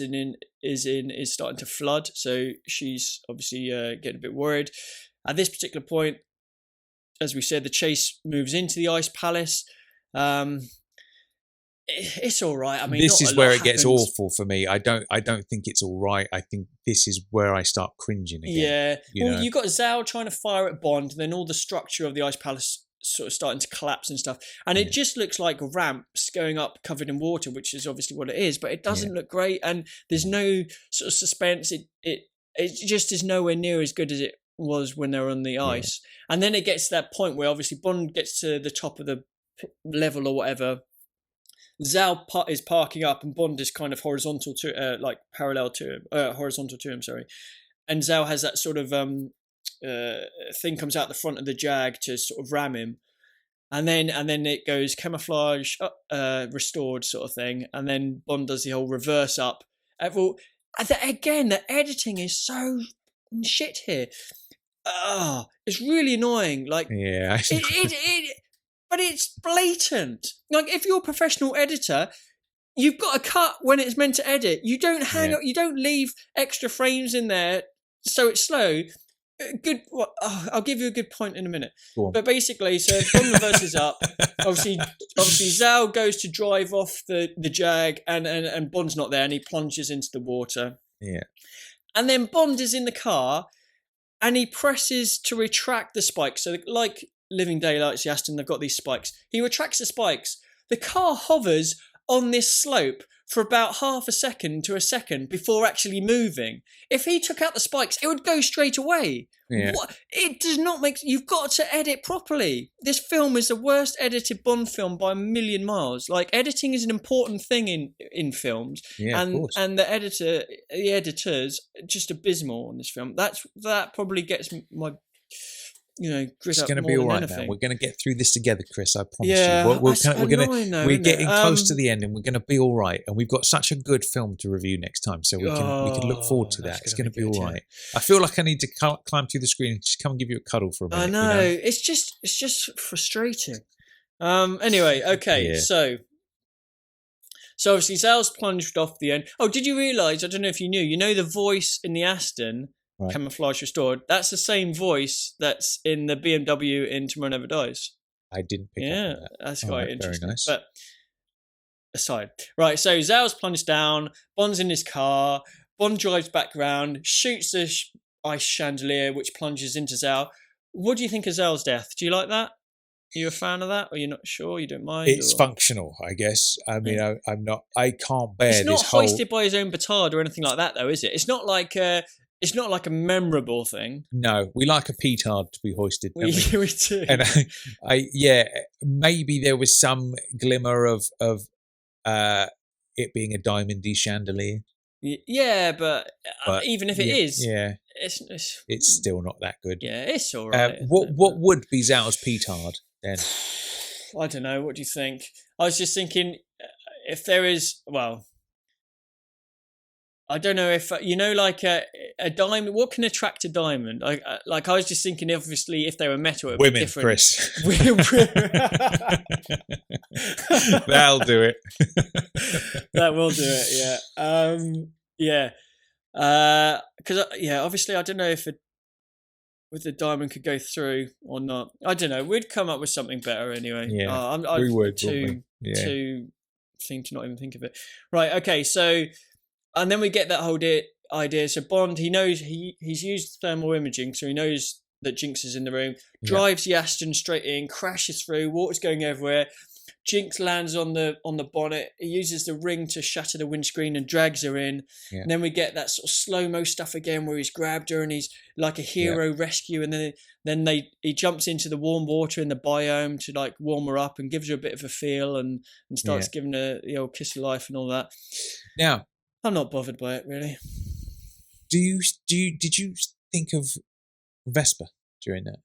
is starting to flood, so she's obviously getting a bit worried. At this particular point, as we said, the chase moves into the ice palace. It's all right. I mean, this is where it gets awful for me. I don't think it's all right. I think this is where I start cringing again. Yeah. You've got Zhao trying to fire at Bond, and then all the structure of the ice palace sort of starting to collapse and stuff. And it just looks like ramps going up covered in water, which is obviously what it is, but it doesn't look great. And there's no sort of suspense. It just is nowhere near as good as it was when they were on the ice. And then it gets to that point where obviously Bond gets to the top of the level or whatever. Zhao is parking up, and Bond is kind of horizontal to horizontal to him, sorry. And Zhao has that sort of thing comes out the front of the Jag to sort of ram him, and then it goes camouflage restored sort of thing, and then Bond does the whole reverse up. Again, the editing is so shit here. It's really annoying. Like, but it's blatant. Like, if you're a professional editor, you've got to cut when it's meant to edit. You don't hang up. You don't leave extra frames in there so it's slow. I'll give you a good point in a minute. But basically, so Bond reverses up. Obviously, Zhao goes to drive off the Jag, and Bond's not there, and he plunges into the water. Yeah. And then Bond is in the car, and he presses to retract the spikes. So, like Living Daylights, the Aston, they've got these spikes. He retracts the spikes. The car hovers on this slope for about half a second to a second before actually moving. If he took out the spikes, it would go straight away. Yeah. What? It does not make... You've got to edit properly. This film is the worst edited Bond film by a million miles. Like, editing is an important thing in films. Yeah, of course. And the editors, just abysmal on this film. That probably gets my... grit It's up going to more be all than right, anything. man. We're going to get through this together, Chris. I promise Yeah, you. I We're getting close to the end, and we're going to be all right. And we've got such a good film to review next time, so we can look forward to that. It's going to be all right. I feel like I need to climb through the screen and just come and give you a cuddle for a minute. I know. It's just frustrating. Anyway, okay, Yeah. so obviously Zal's plunged off the end. Oh, did you realise? I don't know if you knew. You know the voice in the Aston. Right. Camouflage restored. That's the same voice that's in the BMW in Tomorrow Never Dies. I didn't pick up on that. That's All quite right, interesting. Very nice. But aside, right? So Zal's plunged down. Bond's in his car. Bond drives back round, shoots the ice chandelier, which plunges into Zal. What do you think of Zal's death? Do you like that? Are you a fan of that, or you're not sure? You don't mind? It's functional, I guess. I mean, I'm not. I can't bear It's not this whole. hoisted by his own petard or anything like that, though, is it? It's not like a memorable thing. No, we like a petard to be hoisted. Don't we? We do. And maybe there was some glimmer of it being a diamondy chandelier. Yeah, but even if it is, yeah, it's still not that good. Yeah, it's all right. What would be Zal's petard then? I don't know. What do you think? I was just thinking, if there is, well, I don't know if like a diamond. What can attract a diamond? I was just thinking, obviously, if they were metal, it would Women, be different. Chris. That'll do it. That will do it. Yeah. Because obviously, I don't know if the diamond could go through or not. I don't know. We'd come up with something better anyway. Yeah, we would. Too seem to not even think of it. Right. Okay. So. And then we get that whole idea. So Bond, he knows he's used thermal imaging, so he knows that Jinx is in the room. Drives the Aston straight in, crashes through, water's going everywhere. Jinx lands on the bonnet. He uses the ring to shatter the windscreen and drags her in. Yeah. And then we get that sort of slow-mo stuff again, where he's grabbed her and he's like a hero rescue. And then he jumps into the warm water in the biome to like warm her up and gives her a bit of a feel and starts giving her the old kiss of life and all that. Now, I'm not bothered by it, really. Did you think of Vesper during that?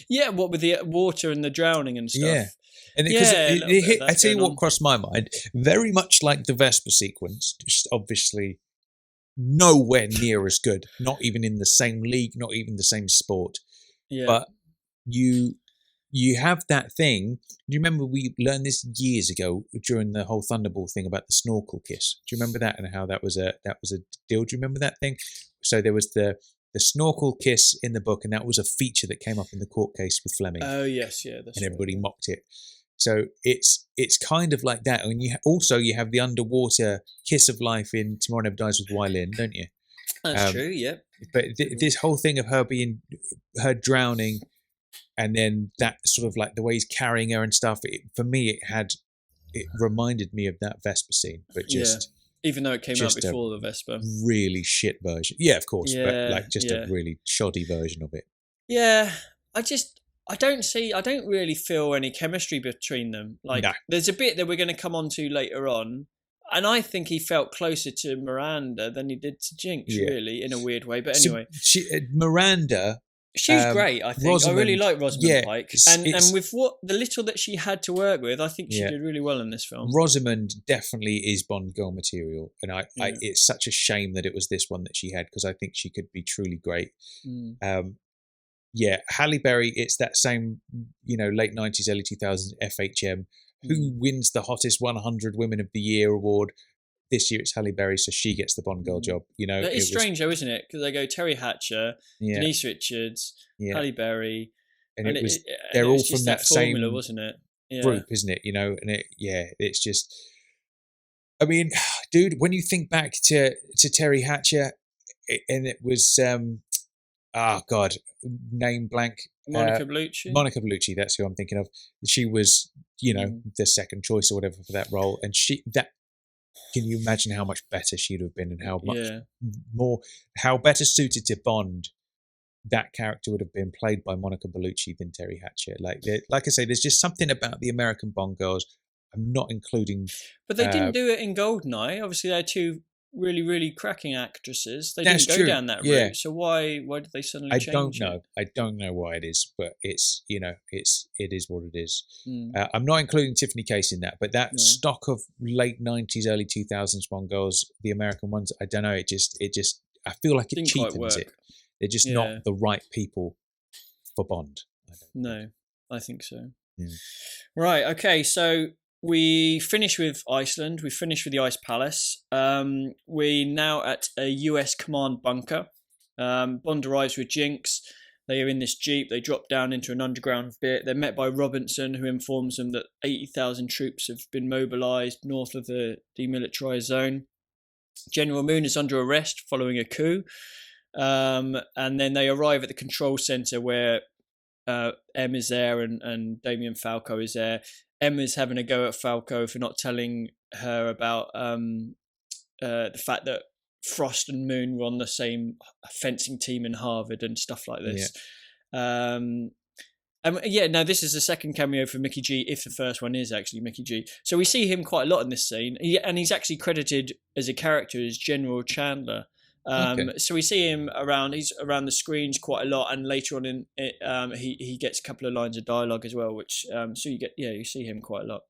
Yeah, what with the water and the drowning and stuff. Yeah, and I tell you what crossed my mind. Very much like the Vesper sequence, just obviously nowhere near as good. Not even in the same league, not even the same sport. Yeah, but you have that thing. Do you remember we learned this years ago during the whole Thunderball thing about the snorkel kiss? Do you remember that and how that was a deal? Do you remember that thing? So there was the snorkel kiss in the book, and that was a feature that came up in the court case with Flimming. Oh yes, yeah, and everybody mocked it. So it's kind of like that. And you have the underwater kiss of life in Tomorrow Never Dies with LYNN, don't you? That's true. Yeah. But this whole thing of her drowning. And then that sort of like the way he's carrying her and stuff. For me, it reminded me of that Vesper scene, but just even though it came out before the Vesper, really shit version. Yeah, of course, but like just a really shoddy version of it. Yeah, I don't really feel any chemistry between them. Like, there's a bit that we're going to come on to later on, and I think he felt closer to Miranda than he did to Jinx, really, in a weird way. But anyway, Miranda. She's great, I think. Rosamund, I really like Rosamund Pike. And with the little that she had to work with, I think she did really well in this film. Rosamund definitely is Bond girl material. And it's such a shame that it was this one that she had, because I think she could be truly great. Halle Berry, it's that same, late 90s, early 2000s FHM. Who wins the hottest 100 Women of the Year award? This year it's Halle Berry, so she gets the Bond girl job. That is strange, though, isn't it? Because they go Terry Hatcher, Denise Richards, Halle Berry, and they're all from that same formula, wasn't it? Group, isn't it? And it's just. I mean, dude, when you think back to Terry Hatcher, and it was name blank. Monica Bellucci. Monica Bellucci, that's who I'm thinking of. She was, the second choice or whatever for that role, and can you imagine how much better she'd have been, and how better suited to Bond that character would have been, played by Monica Bellucci, than Terry Hatcher. Like I say, there's just something about the American Bond girls. I'm not including, but they didn't do it in Goldeneye. Obviously, they're two really, really cracking actresses. They didn't go true. down that route. So why did they suddenly change it? I don't know why it is, but it's it is what it is. I'm not including Tiffany Case in that, but that stock of late 90s, early 2000s Bond girls, the American ones, I don't know. It just I feel like it cheapens it. They're just not the right people for Bond. I think so. Yeah. Right. Okay. So we finish with Iceland. We finish with the Ice Palace. We're now at a US command bunker. Bond arrives with Jinx. They are in this jeep. They drop down into an underground bit. They're met by Robinson, who informs them that 80,000 troops have been mobilised north of the demilitarised zone. General Moon is under arrest following a coup. And then they arrive at the control centre where M is there and Damien Falco is there. M is having a go at Falco for not telling her about the fact that Frost and Moon were on the same fencing team in Harvard and stuff like this. Now this is the second cameo for Mickey G, if the first one is actually Mickey G. So we see him quite a lot in this scene, and he's actually credited as a character as General Chandler. So we see him around. He's around the screens quite a lot, and later on in it, he gets a couple of lines of dialogue as well, which so you see him quite a lot.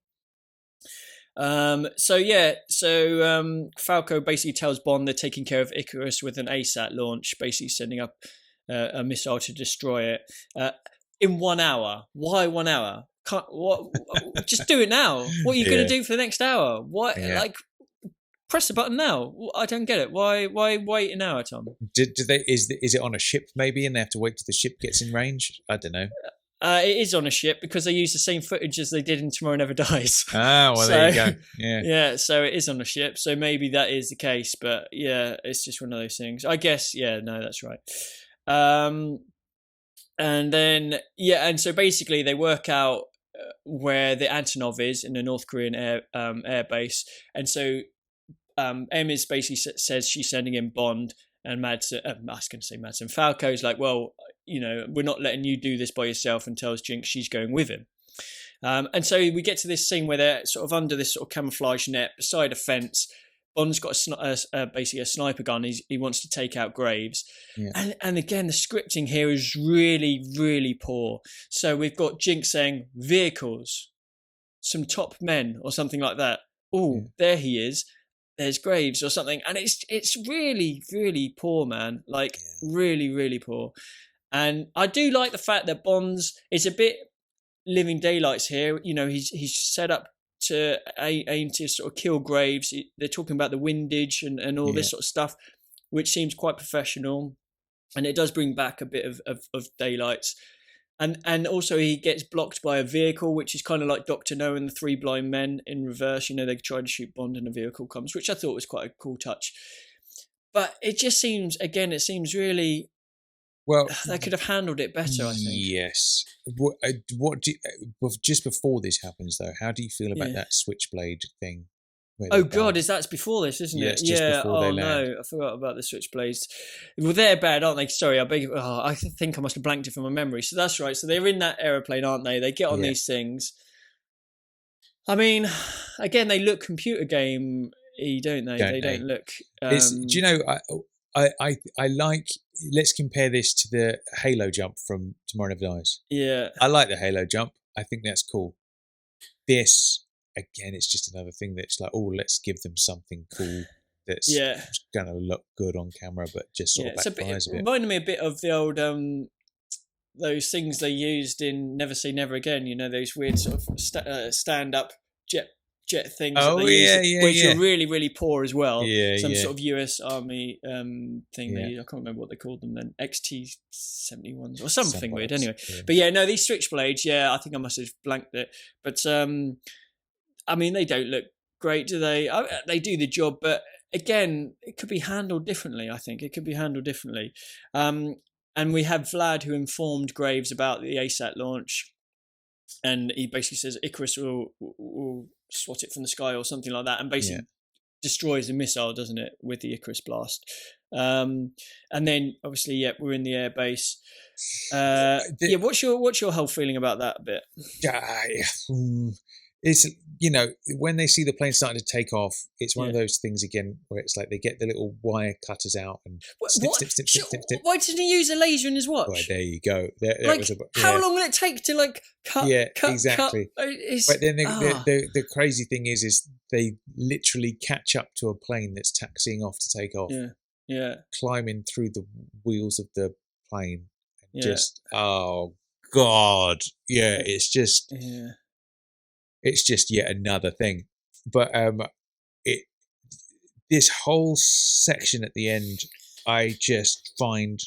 Falco basically tells Bond they're taking care of Icarus with an ASAT launch, basically sending up a missile to destroy it in 1 hour. Why 1 hour? Just do it now. What are you going to do for the next hour? What press the button now. I don't get it. Why wait an hour, Tom? Do they? Is it on a ship maybe, and they have to wait till the ship gets in range? I don't know. It is on a ship because they use the same footage as they did in Tomorrow Never Dies. There you go. Yeah. So it is on a ship. So maybe that is the case. But yeah, it's just one of those things. I guess. Yeah. No, that's right. And so basically they work out where the Antonov is in the North Korean air base, and so. M is basically says she's sending in Bond, and Madsen. Falco's like, well, we're not letting you do this by yourself, and tells Jinx she's going with him. And so we get to this scene where they're sort of under this sort of camouflage net beside a fence. Bond's got basically a sniper gun. He wants to take out Graves. Yeah. And again, the scripting here is really, really poor. So we've got Jinx saying, vehicles, some top men, or something like that. There he is. There's Graves or something, and it's really, really poor, man. Really, really poor. And I do like the fact that Bond's is a bit Living Daylights here. He's set up to aim to sort of kill Graves. They're talking about the windage and all this sort of stuff, which seems quite professional, and it does bring back a bit of Daylights. And also he gets blocked by a vehicle, which is kind of like Dr. No and the Three Blind Men in reverse. They try to shoot Bond and a vehicle comes, which I thought was quite a cool touch. But it just seems really... Well, they could have handled it better, I think. Yes. Just before this happens, though, how do you feel about that switchblade thing? Oh God, that's before this, isn't it? Yeah. Oh no, I forgot about the switchblades. Well, they're bad, aren't they? Sorry, I beg. I think I must have blanked it from my memory. So that's right. So they're in that aeroplane, aren't they? They get on these things. I mean, again, they look computer game-y, don't they? They don't look. Do you know? I like. Let's compare this to the Halo jump from Tomorrow Never Dies. Yeah, I like the Halo jump. I think that's cool. This. Again, it's just another thing that's like, let's give them something cool that's going to look good on camera, but just sort of backfires a bit. It reminded me a bit of the old, those things they used in Never Say Never Again, those weird sort of stand-up jet things which are really, really poor as well. Some sort of US Army thing. I can't remember what they called them then. XT-71s or something weird. Anyway, but these switchblades. I think I must have blanked it, but. I mean, they don't look great, do they? They do the job, but again, it could be handled differently, I think. It could be handled differently. And we have Vlad, who informed Graves about the ASAT launch, and he basically says Icarus will swat it from the sky or something like that, and basically destroys a missile, doesn't it, with the Icarus blast? And then obviously, we're in the air base. What's your whole feeling about that bit? It's, when they see the plane starting to take off, it's one of those things again where it's like they get the little wire cutters out and snip. Why didn't he use a laser in his watch? Well, there you go. How long will it take to cut? Yeah, cut, exactly. Cut? But then the crazy thing is they literally catch up to a plane that's taxiing off to take off. Yeah. Climbing through the wheels of the plane. Just, oh God. Yeah, it's just... Yeah. It's just yet another thing. But this whole section at the end, I just find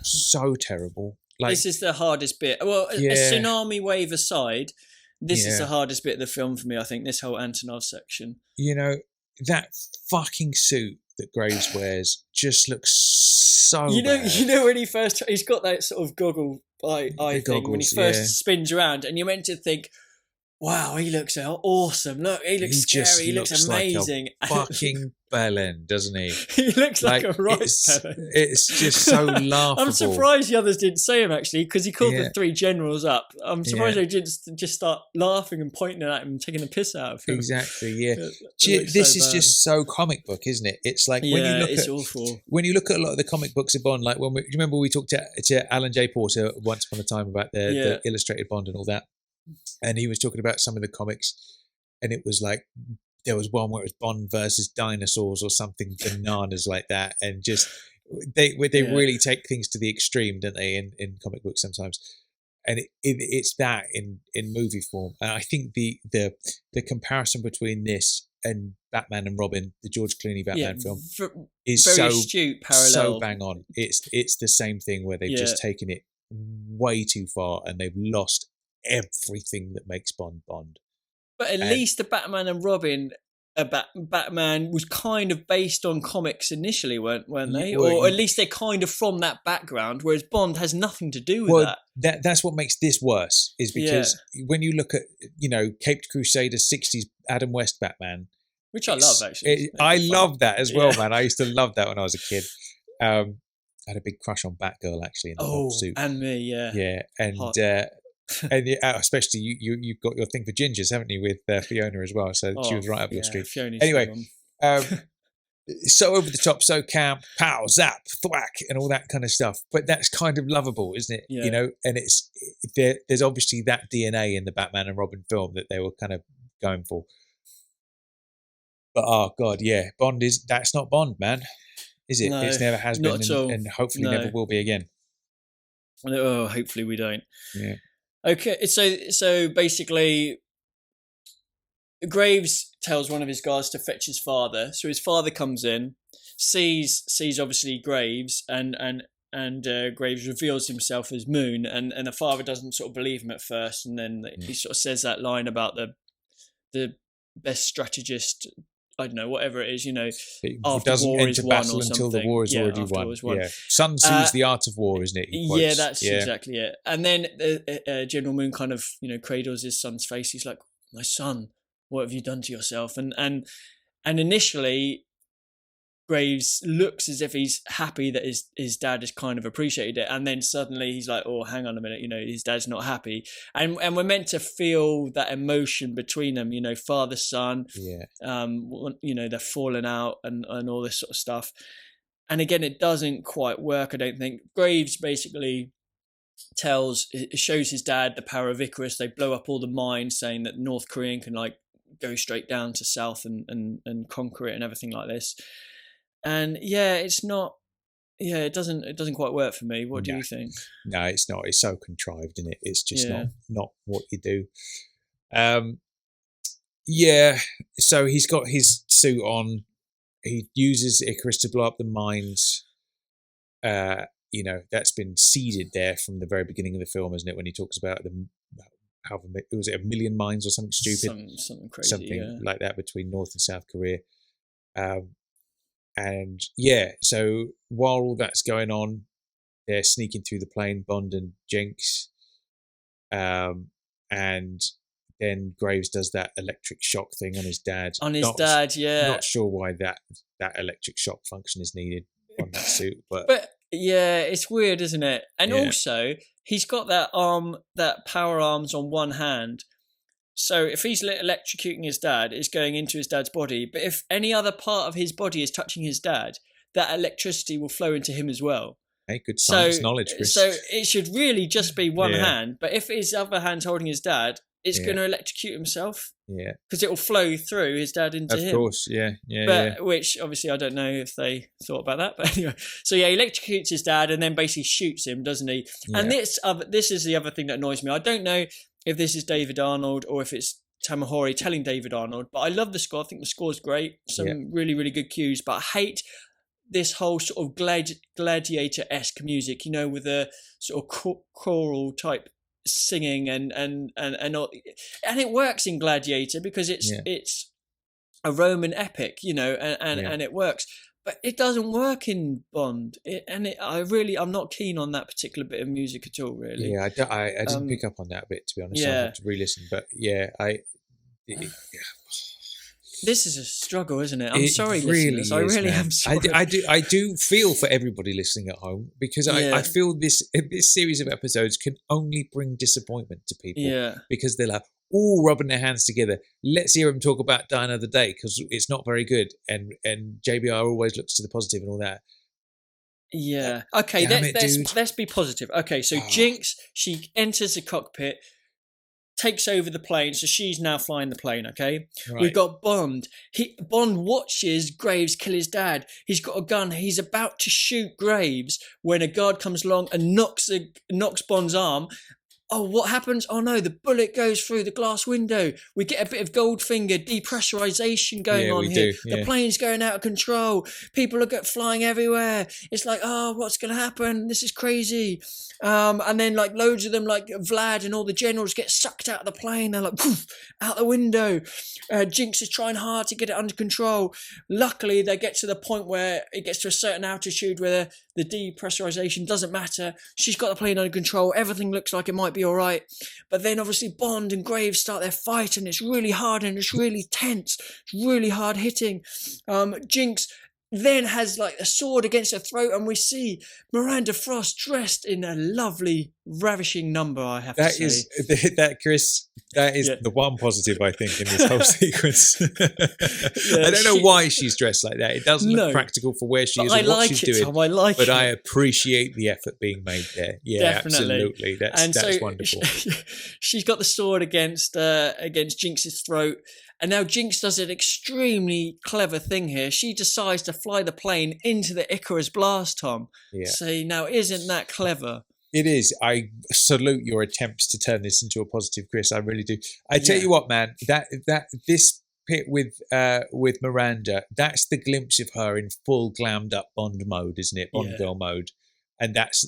so terrible. Like, this is the hardest bit. Well, a tsunami wave aside, this is the hardest bit of the film for me, I think, this whole Antonov section. That fucking suit that Graves wears just looks so bad. You know when he's got that sort of goggle eye thing when he first spins around, and you're meant to think, wow, he looks awesome. Look, he looks scary. He looks amazing. Like a fucking bellend, doesn't he? He looks like a right bellend. It's just so laughable. I'm surprised the others didn't say him, actually, because he called the three generals up. I'm surprised they didn't just start laughing and pointing at him and taking the piss out of him. Exactly, yeah. This is just so comic book, isn't it? It's like it's awful. When you look at a lot of the comic books of Bond, like do you remember we talked to Alan J. Porter once upon a time about the illustrated Bond and all that? And he was talking about some of the comics, and it was like there was one where it was Bond versus dinosaurs or something bananas like that, and just they really take things to the extreme, don't they? In comic books sometimes, and it's that in movie form. And I think the comparison between this and Batman and Robin, the George Clooney Batman film, is very so astute parallel. So bang on. It's the same thing where they've just taken it way too far and they've lost everything that makes Bond. But at least the Batman and Robin, Batman was kind of based on comics initially, weren't they? Or at least they're kind of from that background, whereas Bond has nothing to do with that. That's what makes this worse, is because when you look at, Caped Crusader 60s Adam West Batman, which I love, actually. I love that as well, man. I used to love that when I was a kid. I had a big crush on Batgirl, actually, in the whole suit. And me, Yeah, and... and especially you've got your thing for gingers, haven't you, with Fiona as well? So she was right up your street. Fiona's anyway, so over the top, so camp, pow, zap, thwack, and all that kind of stuff. But that's kind of lovable, isn't it? Yeah. And there's obviously that DNA in the Batman and Robin film that they were kind of going for. But oh God, yeah, that's not Bond, man, is it? No, it never has been, and hopefully never will be again. Oh, hopefully we don't. Yeah. Okay, so basically, Graves tells one of his guards to fetch his father. So his father comes in, sees obviously Graves, and Graves reveals himself as Moon, and the father doesn't sort of believe him at first, and then he sort of says that line about the best strategist. I don't know, whatever it is, It after doesn't war enter is won battle or until something. the war is already won. Yeah. Sun Tzu's The Art of War, isn't it? Yeah, that's exactly it. And then General Moon kind of, cradles his son's face. He's like, "My son, what have you done to yourself?" And initially, Graves looks as if he's happy that his dad has kind of appreciated it, and then suddenly he's like, "Oh, hang on a minute, his dad's not happy," and we're meant to feel that emotion between them, father son, they're falling out and all this sort of stuff, and again, it doesn't quite work. I don't think. Graves basically shows his dad the power of Icarus. They blow up all the mines, saying that North Korean can go straight down to south and conquer it and everything like this. And it's not. It doesn't quite work for me. What do you think? No, it's not. It's so contrived, isn't it? It's just not what you do. So he's got his suit on. He uses Icarus to blow up the mines. That's been seeded there from the very beginning of the film, isn't it? When he talks about was it 1 million mines or something stupid, something crazy, like that between North and South Korea. And so while all that's going on, they're sneaking through the plane, Bond and Jenks, and then Graves does that electric shock thing on his dad. Yeah. Not sure why that electric shock function is needed on that suit, but yeah, it's weird, isn't it? And also, he's got that power arms on one hand. So if he's electrocuting his dad, it's going into his dad's body. But if any other part of his body is touching his dad, that electricity will flow into him as well. Hey, good science knowledge, Chris. So it should really just be one hand. But if his other hand's holding his dad, it's going to electrocute himself. Yeah. Because it will flow through his dad into him. Of course, yeah. Which, obviously, I don't know if they thought about that. But anyway. So, he electrocutes his dad and then basically shoots him, doesn't he? Yeah. And this is the other thing that annoys me. I don't know if this is David Arnold or if it's Tamahori telling David Arnold. But I love the score. I think the score's great. Some really, really good cues. But I hate this whole sort of gladiator-esque music, with a sort of choral type singing and it works in Gladiator because it's a Roman epic, and it works, but it doesn't work in Bond. I'm not keen on that particular bit of music at all, really. Yeah, I didn't pick up on that bit, to be honest. So I have to re-listen, but this is a struggle, isn't it? I'm sorry, really listeners. I really am sorry. I do feel for everybody listening at home because I feel this series of episodes can only bring disappointment to people. Yeah. Because they're like all rubbing their hands together. Let's hear them talk about Die Another Day because it's not very good, and JBR always looks to the positive and all that. Yeah. Okay. Let's be positive. Okay. So Jinx, she enters the cockpit, takes over the plane, so she's now flying the plane, okay? Right. We've got Bond. Bond watches Graves kill his dad. He's got a gun. He's about to shoot Graves when a guard comes along and knocks Bond's arm. Oh, what happens? Oh no, the bullet goes through the glass window. We get a bit of Goldfinger depressurization going on here. The plane's going out of control. People are flying everywhere. It's like, oh, what's going to happen? This is crazy. And then loads of them, like Vlad and all the generals, get sucked out of the plane. They're like, poof, out the window. Jinx is trying hard to get it under control. Luckily, they get to the point where it gets to a certain altitude where the depressurization doesn't matter. She's got the plane under control. Everything looks like it might be all right. But then obviously Bond and Graves start their fight and it's really hard and it's really tense. It's really hard hitting. Jinx then has a sword against her throat and we see Miranda Frost dressed in a lovely, ravishing number, I have to say. Chris, that is the one positive, I think, in this whole sequence. I don't know why she's dressed like that. It doesn't look practical for where she is and what she's doing. Tom, I like it. I appreciate the effort being made there. Yeah, definitely. Absolutely. That's wonderful. She's got the sword against Jinx's throat. And now Jinx does an extremely clever thing here. She decides to fly the plane into the Icarus blast, Tom. Yeah. So now, isn't that clever? It is. I salute your attempts to turn this into a positive, Chris. I really do. I tell you what, man, that this bit with Miranda, that's the glimpse of her in full glammed up Bond mode, isn't it? Bond girl mode. And that's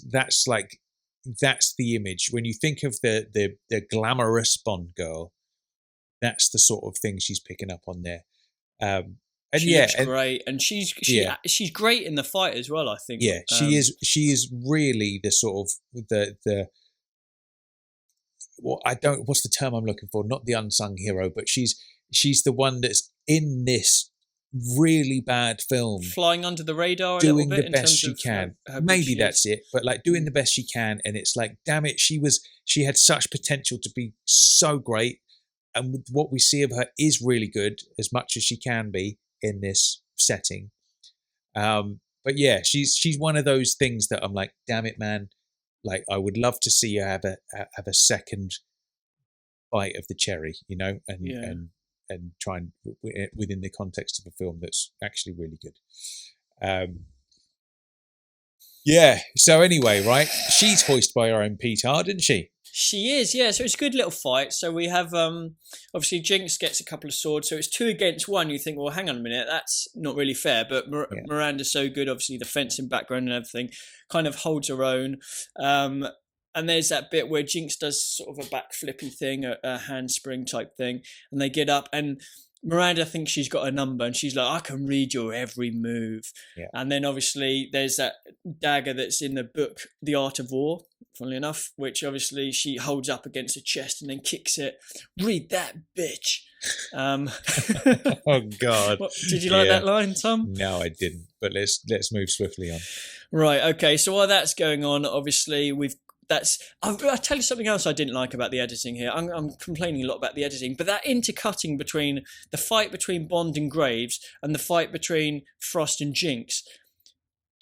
the image. When you think of the glamorous Bond girl, that's the sort of thing she's picking up on there. And she looks great, and she's great in the fight as well, I think. Yeah, she is really the sort of the what's the term I'm looking for? Not the unsung hero, but she's the one that's in this really bad film, flying under the radar, doing the best she can. Maybe that's it, but doing the best she can, and it's like, damn it, she had such potential to be so great. And what we see of her is really good, as much as she can be in this setting. But yeah, she's one of those things that I'm like, damn it, man! I would love to see her have a second bite of the cherry, and try and within the context of a film that's actually really good. Yeah. So anyway, right? She's hoisted by her own petard, isn't she? She is, yeah. So it's a good little fight. So we have, obviously, Jinx gets a couple of swords. So it's 2 against 1. You think, well, hang on a minute, that's not really fair. But Miranda's so good, obviously, the fencing background and everything kind of holds her own. And there's that bit where Jinx does sort of a backflippy thing, a handspring type thing. And they get up and Miranda thinks she's got a number, and she's like, I can read your every move. Yeah. And then obviously there's that dagger that's in the book, The Art of War, funnily enough, which obviously she holds up against her chest and then kicks it. Read that, bitch. Oh God! Did you like that line, Tom? No, I didn't. But let's move swiftly on. Right. Okay. So while that's going on, obviously I'll tell you something else I didn't like about the editing here. I'm complaining a lot about the editing, but that intercutting between the fight between Bond and Graves and the fight between Frost and Jinx,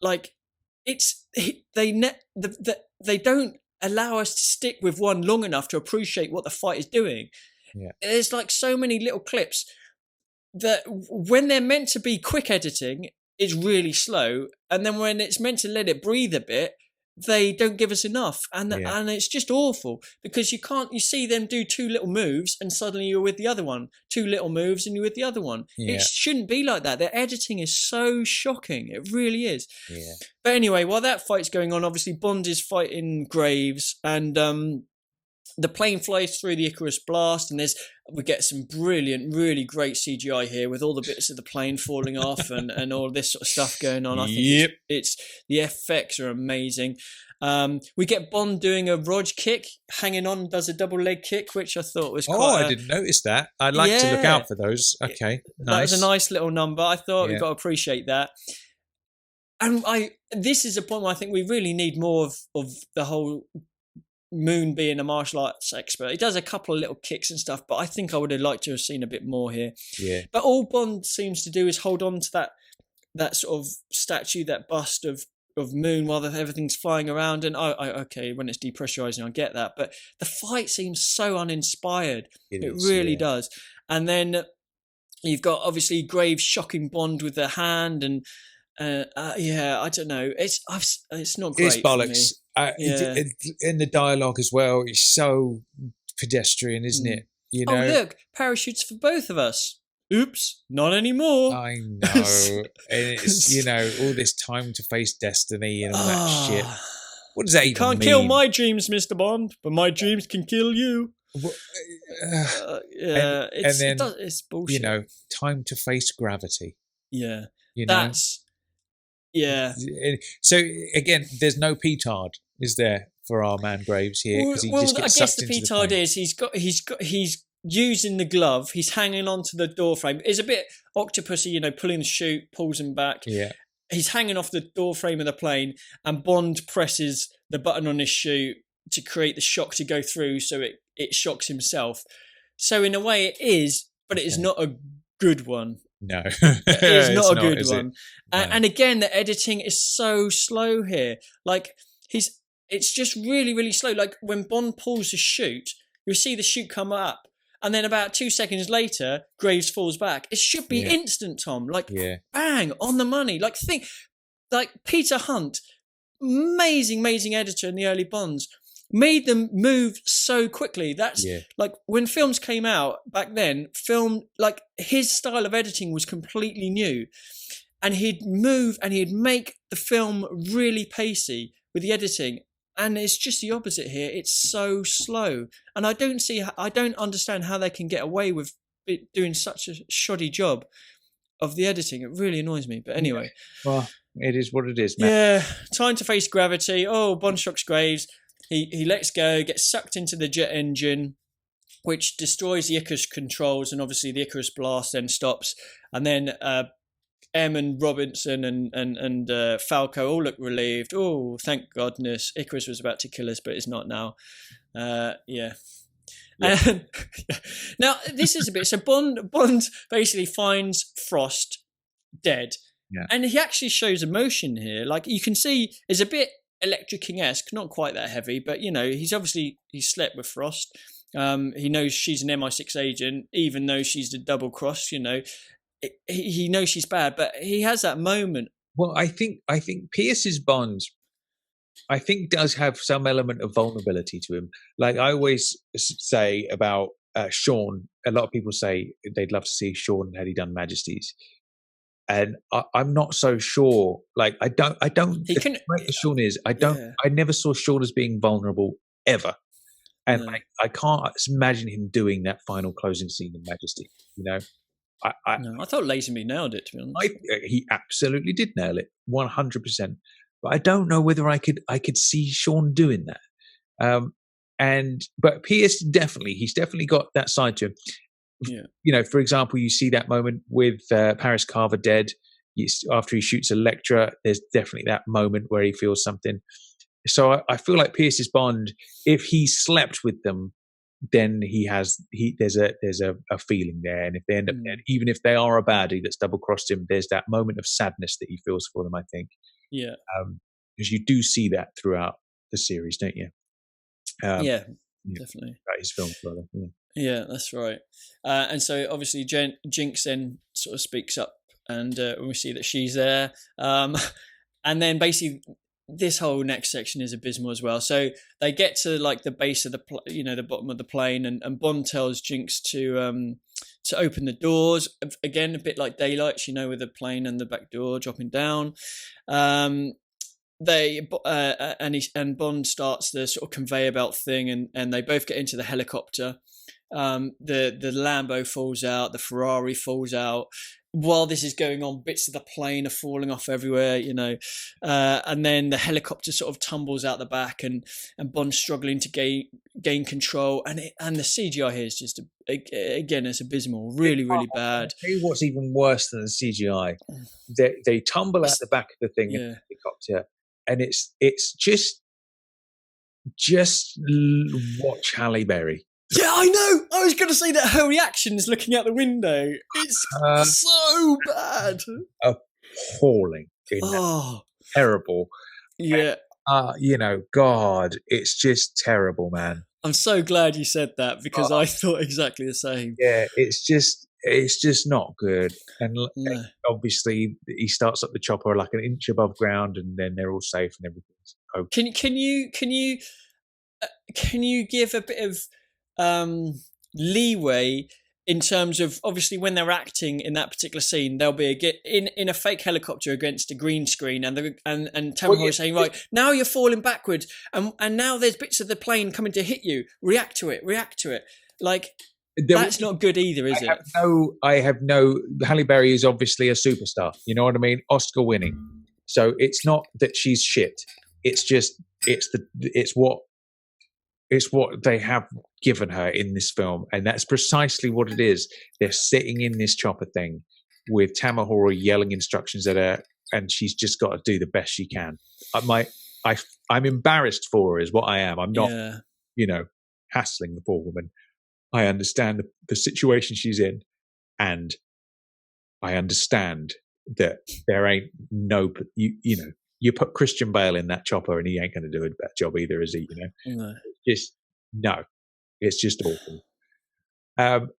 like they don't allow us to stick with one long enough to appreciate what the fight is doing. Yeah. There's like so many little clips that when they're meant to be quick editing, it's really slow, and then when it's meant to let it breathe a bit, they don't give us enough, and it's just awful because you see them do two little moves and suddenly you're with the other one, two little moves and you're with the other one. It shouldn't be like that. Their editing is so shocking. It really is. Yeah. But anyway, while that fight's going on, obviously Bond is fighting Graves, and the plane flies through the Icarus blast, and we get some brilliant, really great CGI here with all the bits of the plane falling off and all this sort of stuff going on. I think it's the effects are amazing. We get Bond doing a Rog kick, hanging on, does a double leg kick, which I thought was quite... I didn't notice that. I'd like to look out for those. Okay, nice. That was a nice little number. I thought we've got to appreciate that. And this is a point where I think we really need more of the whole... Moon being a martial arts expert. He does a couple of little kicks and stuff, but I think I would have liked to have seen a bit more here. Yeah. But all Bond seems to do is hold on to that sort of statue, that bust of Moon while everything's flying around. And okay, when it's depressurizing, I get that. But the fight seems so uninspired. It really does. And then you've got obviously Graves shocking Bond with the hand, and I don't know. It's not great. It's bollocks. In the dialogue as well, it's so pedestrian, isn't it? You know. Oh, look, parachutes for both of us. Oops, not anymore. I know. And it's, all this time to face destiny and all that shit. What does that even mean? Can't kill my dreams, Mr. Bond, but my dreams can kill you. It's bullshit. Time to face gravity. Yeah. That's... Yeah. So, again, there's no petard, is there, for our man Graves here? Because just gets sucked into the petard is he's using the glove. He's hanging onto the door frame. It's a bit octopusy, pulling the chute, pulls him back. Yeah. He's hanging off the door frame of the plane, and Bond presses the button on his chute to create the shock to go through, so it shocks himself. So in a way, it is, but it is not a good one. No, it's not a good one. And again, the editing is so slow here. Like it's just really, really slow. Like when Bond pulls the chute, you'll see the chute come up, and then about 2 seconds later, Graves falls back. It should be instant, Tom. Like bang on the money. Like Peter Hunt, amazing editor in the early Bonds, made them move so quickly. That's like when films came out back then, his style of editing was completely new, and he'd move and he'd make the film really pacey with the editing, and it's just the opposite here. It's so slow, and I don't understand how they can get away with it doing such a shoddy job of the editing. It really annoys me, but anyway. Well, it is what it is, man. Yeah, time to face gravity. Bond shocks Graves. He lets go, gets sucked into the jet engine, which destroys the Icarus controls, and obviously the Icarus blast then stops. And then M and Robinson and Falco all look relieved. Oh, thank goodness. Icarus was about to kill us, but it's not now. Yeah. Now, this is a bit... So Bond basically finds Frost dead. Yeah. And he actually shows emotion here. Like, you can see it's a bit... Electric King-esque, not quite that heavy, but he's slept with Frost. He knows she's an MI6 agent, even though she's the double cross. He knows she's bad, but he has that moment. Well, I think Pierce's Bond, I think, does have some element of vulnerability to him. Like I always say about Sean, a lot of people say they'd love to see Sean had he done Majesties. And I'm not so sure. Like I don't. Sean is. I never saw Sean as being vulnerable ever, and I can't imagine him doing that final closing scene in Majesty. I thought Lazenby nailed it, to be honest. He absolutely did nail it, 100%. But I don't know whether I could see Sean doing that. But Pierce he's definitely got that side to him. Yeah. For example, you see that moment with Paris Carver dead. After he shoots Electra, there's definitely that moment where he feels something. So I feel like Pierce's Bond, if he slept with them, then there's a feeling there, and if they end up dead, even if they are a baddie that's double crossed him, there's that moment of sadness that he feels for them. I think, because you do see that throughout the series, don't you? Definitely. About his films, brother. Yeah, that's right. And so obviously Jinx then sort of speaks up, and we see that she's there, and then basically, this whole next section is abysmal as well. So they get to like the base of the bottom of the plane, and Bond tells Jinx to open the doors again, a bit like Daylight, with the plane and the back door dropping down. And Bond starts the sort of conveyor belt thing, and they both get into the helicopter. The Lambo falls out, the Ferrari falls out. While this is going on, bits of the plane are falling off everywhere, and then the helicopter sort of tumbles out the back, and Bond's struggling to gain control, and the CGI here is just again, it's abysmal, really, really bad. I'll tell you what's even worse than the CGI, they tumble out the back of the thing in the helicopter, and it's just watch Halle Berry. Yeah, I know. I was going to say that her reaction is looking out the window. It's so bad. Appalling. Terrible. Yeah. God, it's just terrible, man. I'm so glad you said that, because I thought exactly the same. Yeah, it's just not good. And obviously, he starts up the chopper like an inch above ground, and then they're all safe and everything's okay. Can you give a bit of leeway in terms of, obviously, when they're acting in that particular scene, they'll be in a fake helicopter against a green screen, and Tamahori is saying, right, now you're falling backwards, and now there's bits of the plane coming to hit you. React to it. Like, that's not good either, is it? I have no. Halle Berry is obviously a superstar. You know what I mean? Oscar winning. So it's not that she's shit. It's just it's what they have given her in this film, and that's precisely what it is. They're sitting in this chopper thing with Tamahori yelling instructions at her, and she's just got to do the best she can. I'm embarrassed for her, is what I am. I'm not, hassling the poor woman. I understand the situation she's in, and I understand that there ain't you put Christian Bale in that chopper, and he ain't going to do a better job either, is he? No. It's just awful.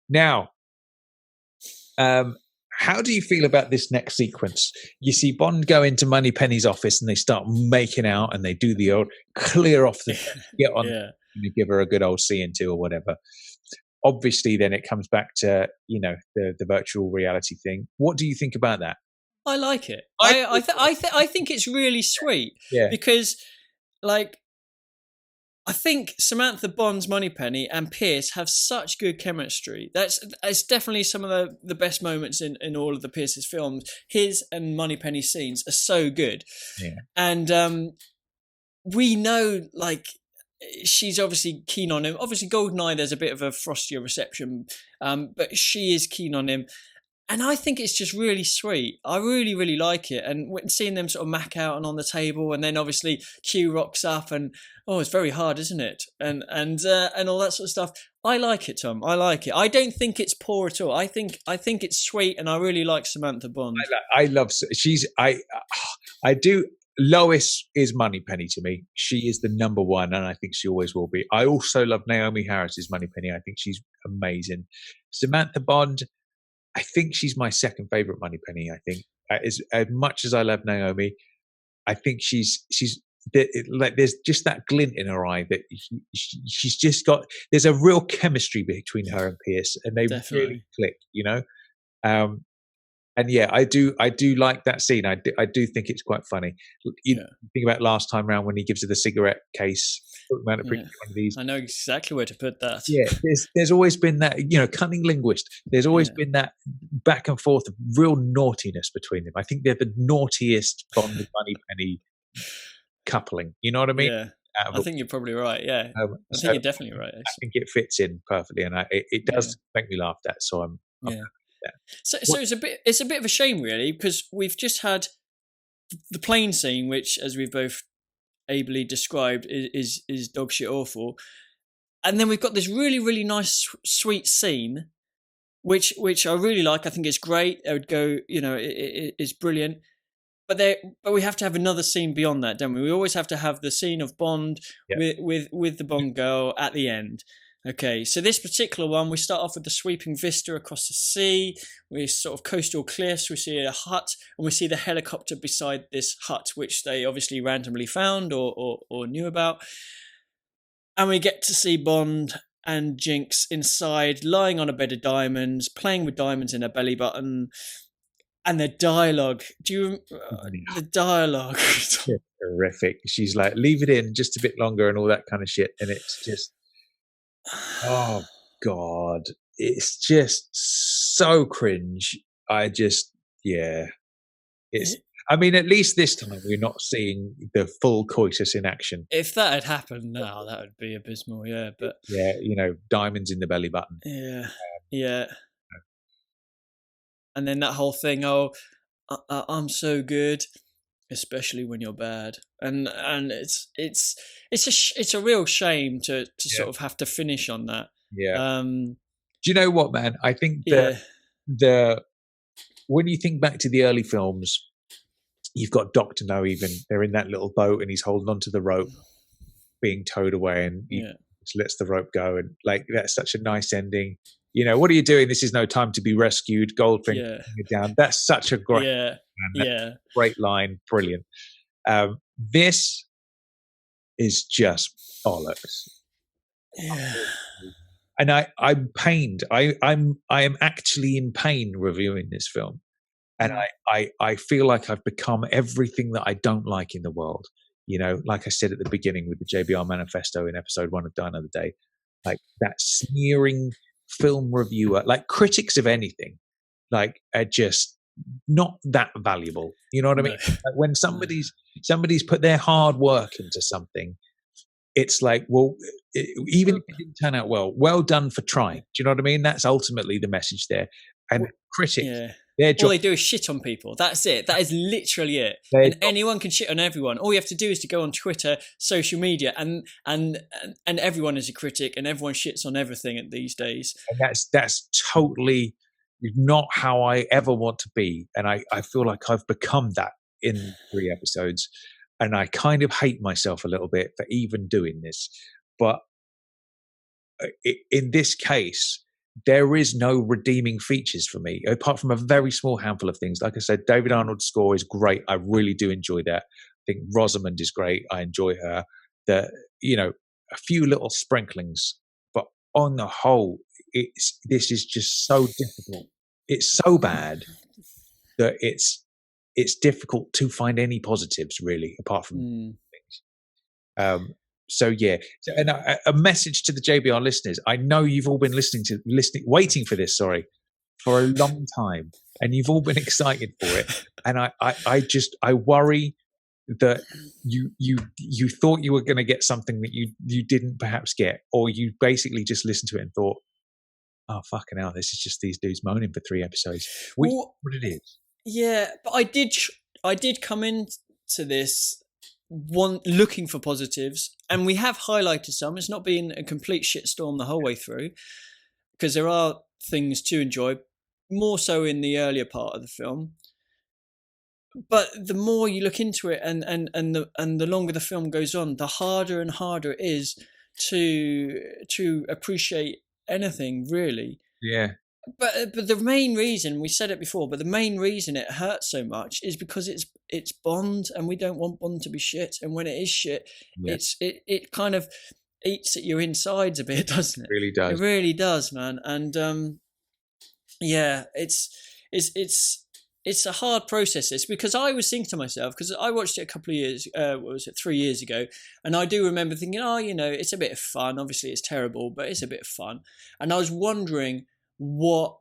Now, how do you feel about this next sequence? You see Bond go into Moneypenny's office, and they start making out, and they do the old clear off the get on, and they give her a good old C&2 or whatever. Obviously, then it comes back to the virtual reality thing. What do you think about that? I like it. I think it's really sweet. Yeah. Because, I think Samantha Bond's Moneypenny and Pierce have such good chemistry. That's definitely some of the best moments in all of the Pierce's films. His and Moneypenny's scenes are so good. Yeah. And we know, she's obviously keen on him. Obviously, GoldenEye, there's a bit of a frostier reception, but she is keen on him. And I think it's just really sweet. I really, really like it. And seeing them sort of mac out and on the table, and then obviously Q rocks up, and it's very hard, isn't it? And all that sort of stuff. I like it, Tom. I like it. I don't think it's poor at all. I think it's sweet, and I really like Samantha Bond. I love. I do. Lois is Moneypenny to me. She is the number one, and I think she always will be. I also love Naomi Harris's Moneypenny. I think she's amazing. Samantha Bond, I think she's my second favorite Moneypenny. I think as much as I love Naomi, I think she's there's just that glint in her eye that she's just got. There's a real chemistry between her and Pierce, and they really click. And yeah, I do like that scene. I do think it's quite funny. You think about last time round when he gives her the cigarette case. One of these. I know exactly where to put that. Yeah, there's always been that, cunning linguist. There's always been that back and forth of real naughtiness between them. I think they're the naughtiest Bond and Moneypenny coupling. You know what I mean? Yeah, I think you're probably right. Yeah, I think you're definitely right. Actually. I think it fits in perfectly, and it does make me laugh. That so I'm So it's a bit of a shame, really, because we've just had the plane scene, which, as we've both ably described, is dog shit awful, and then we've got this really, really nice, sweet scene, which I really like. I think it's great. I would go, it's brilliant. But we have to have another scene beyond that, don't we? We always have to have the scene of Bond with the Bond girl at the end. Okay, so this particular one, we start off with the sweeping vista across the sea. We sort of coastal cliffs. We see a hut, and we see the helicopter beside this hut, which they obviously randomly found or knew about. And we get to see Bond and Jinx inside, lying on a bed of diamonds, playing with diamonds in her belly button. And the dialogue, the dialogue? It's horrific. She's like, leave it in just a bit longer and all that kind of shit. And it's just, oh God, it's just so cringe. I mean, at least this time we're not seeing the full coitus in action. If that had happened now, that would be abysmal, yeah. But yeah, diamonds in the belly button. Yeah. And then that whole thing, I'm so good, especially when you're bad, and it's a real shame to sort of have to finish on that. Yeah. Do you know what, man? I think that when you think back to the early films, you've got Dr. No. Even they're in that little boat and he's holding onto the rope, being towed away, and he just lets the rope go, and like that's such a nice ending. What are you doing? This is no time to be rescued. Goldfinger down. That's such a great, great line. Brilliant. This is just bollocks. Yeah. And I'm pained. I am actually in pain reviewing this film, and I feel like I've become everything that I don't like in the world. Like I said at the beginning with the JBR manifesto in episode 1 of Die Another Day, like that sneering film reviewer, like critics of anything, like are just not that valuable. You know what I mean? Like when somebody's put their hard work into something, it's like, well, even if it didn't turn out well done for trying. Do you know what I mean? That's ultimately the message there. And critics, their job, all they do is shit on people. That's it. That is literally it. And anyone can shit on everyone. All you have to do is to go on Twitter, social media, and everyone is a critic, and everyone shits on everything these days. And that's totally not how I ever want to be. And I feel like I've become that in 3 episodes, and I kind of hate myself a little bit for even doing this. But in this case, there is no redeeming features for me, apart from a very small handful of things. Like I said, David Arnold's score is great. I really do enjoy that. I think Rosamund is great. I enjoy her. A few little sprinklings, but on the whole, this is just so difficult. It's so bad that it's difficult to find any positives, really, apart from things. So yeah, and a message to the JBR listeners. I know you've all been waiting for this, for a long time, and you've all been excited for it. And I worry that you thought you were going to get something that you didn't perhaps get, or you basically just listened to it and thought, oh fucking hell, this is just these dudes moaning for 3 episodes. What it is? Yeah, but I did come into this looking for positives, and we have highlighted some. It's not been a complete shitstorm the whole way through, because there are things to enjoy, more so in the earlier part of the film. But the more you look into it, and the longer the film goes on, the harder and harder it is to appreciate anything, really. Yeah. But the main reason, we said it before, but the main reason it hurts so much is because it's Bond, and we don't want Bond to be shit. And when it is shit, it kind of eats at your insides a bit, doesn't it? It really does. It really does, man. And it's it's a hard process. It's because I was thinking to myself, because I watched it a couple of years, 3 years ago, and I do remember thinking, oh, it's a bit of fun. Obviously, it's terrible, but it's a bit of fun. And I was wondering what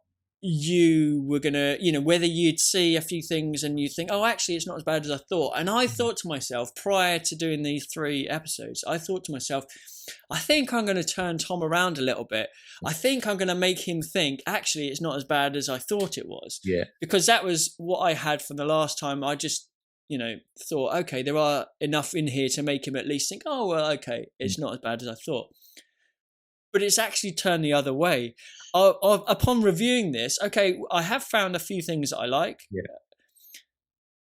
you were gonna, whether you'd see a few things and you think, oh, actually, it's not as bad as I thought. And I thought to myself, prior to doing these 3 episodes, I thought to myself, I think I'm going to turn Tom around a little bit. I think I'm going to make him think, actually, it's not as bad as I thought it was. Yeah. Because that was what I had from the last time. I just, thought, okay, there are enough in here to make him at least think, oh, well, okay, it's not as bad as I thought. But it's actually turned the other way. Upon reviewing this, okay, I have found a few things that I like. Yeah.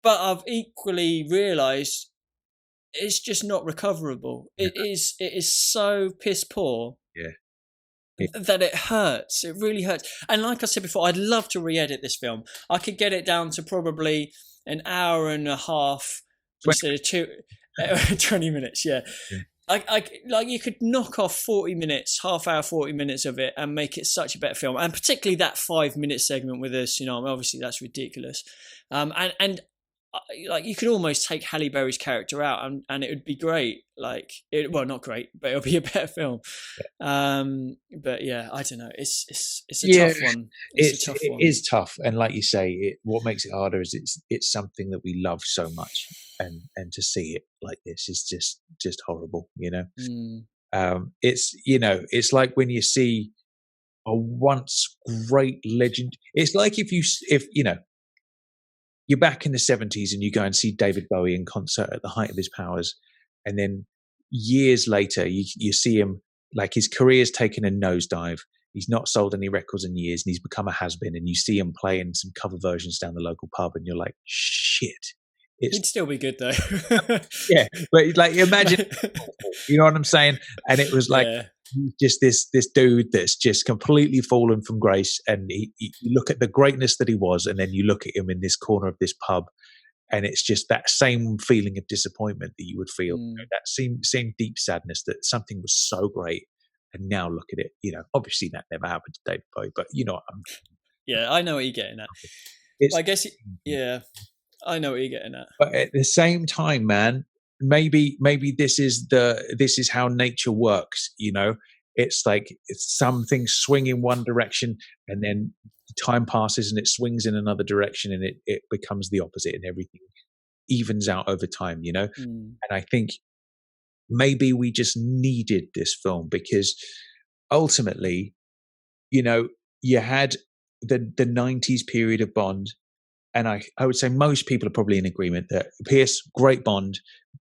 But I've equally realised it's just not recoverable. Yeah. It is so piss poor. Yeah. That it hurts. It really hurts. And like I said before, I'd love to re-edit this film. I could get it down to probably an hour and a half instead of 20 minutes. Yeah. Like you could knock off 40 minutes, half hour, 40 minutes of it and make it such a better film. And particularly that 5-minute segment with us, obviously that's ridiculous. And like you could almost take Halle Berry's character out and it would be great. Well, not great, but it'll be a better film. But yeah, I don't know. It's a tough one. It is tough. And like you say, what makes it harder is it's something that we love so much. And to see it like this is just horrible, It's it's like when you see a once great legend. It's like if you're back in the 70s and you go and see David Bowie in concert at the height of his powers, and then years later you see him, like his career's taken a nosedive. He's not sold any records in years and he's become a has-been, and you see him playing some cover versions down the local pub and you're like, shit. He'd still be good though. Yeah, but like imagine, you know what I'm saying? And it was like just this dude that's just completely fallen from grace. And you look at the greatness that he was, and then you look at him in this corner of this pub, and it's just that same feeling of disappointment that you would feel, that same deep sadness that something was so great, and now look at it. Obviously that never happened to David Bowie, but yeah, I know what you're getting at. I guess, yeah. I know what you're getting at. But at the same time, man, maybe this is how nature works. It's like some things swing in one direction, and then time passes and it swings in another direction, and it becomes the opposite, and everything evens out over time. And I think maybe we just needed this film because ultimately, you had the 90s period of Bond. And I would say most people are probably in agreement that Pierce, great Bond,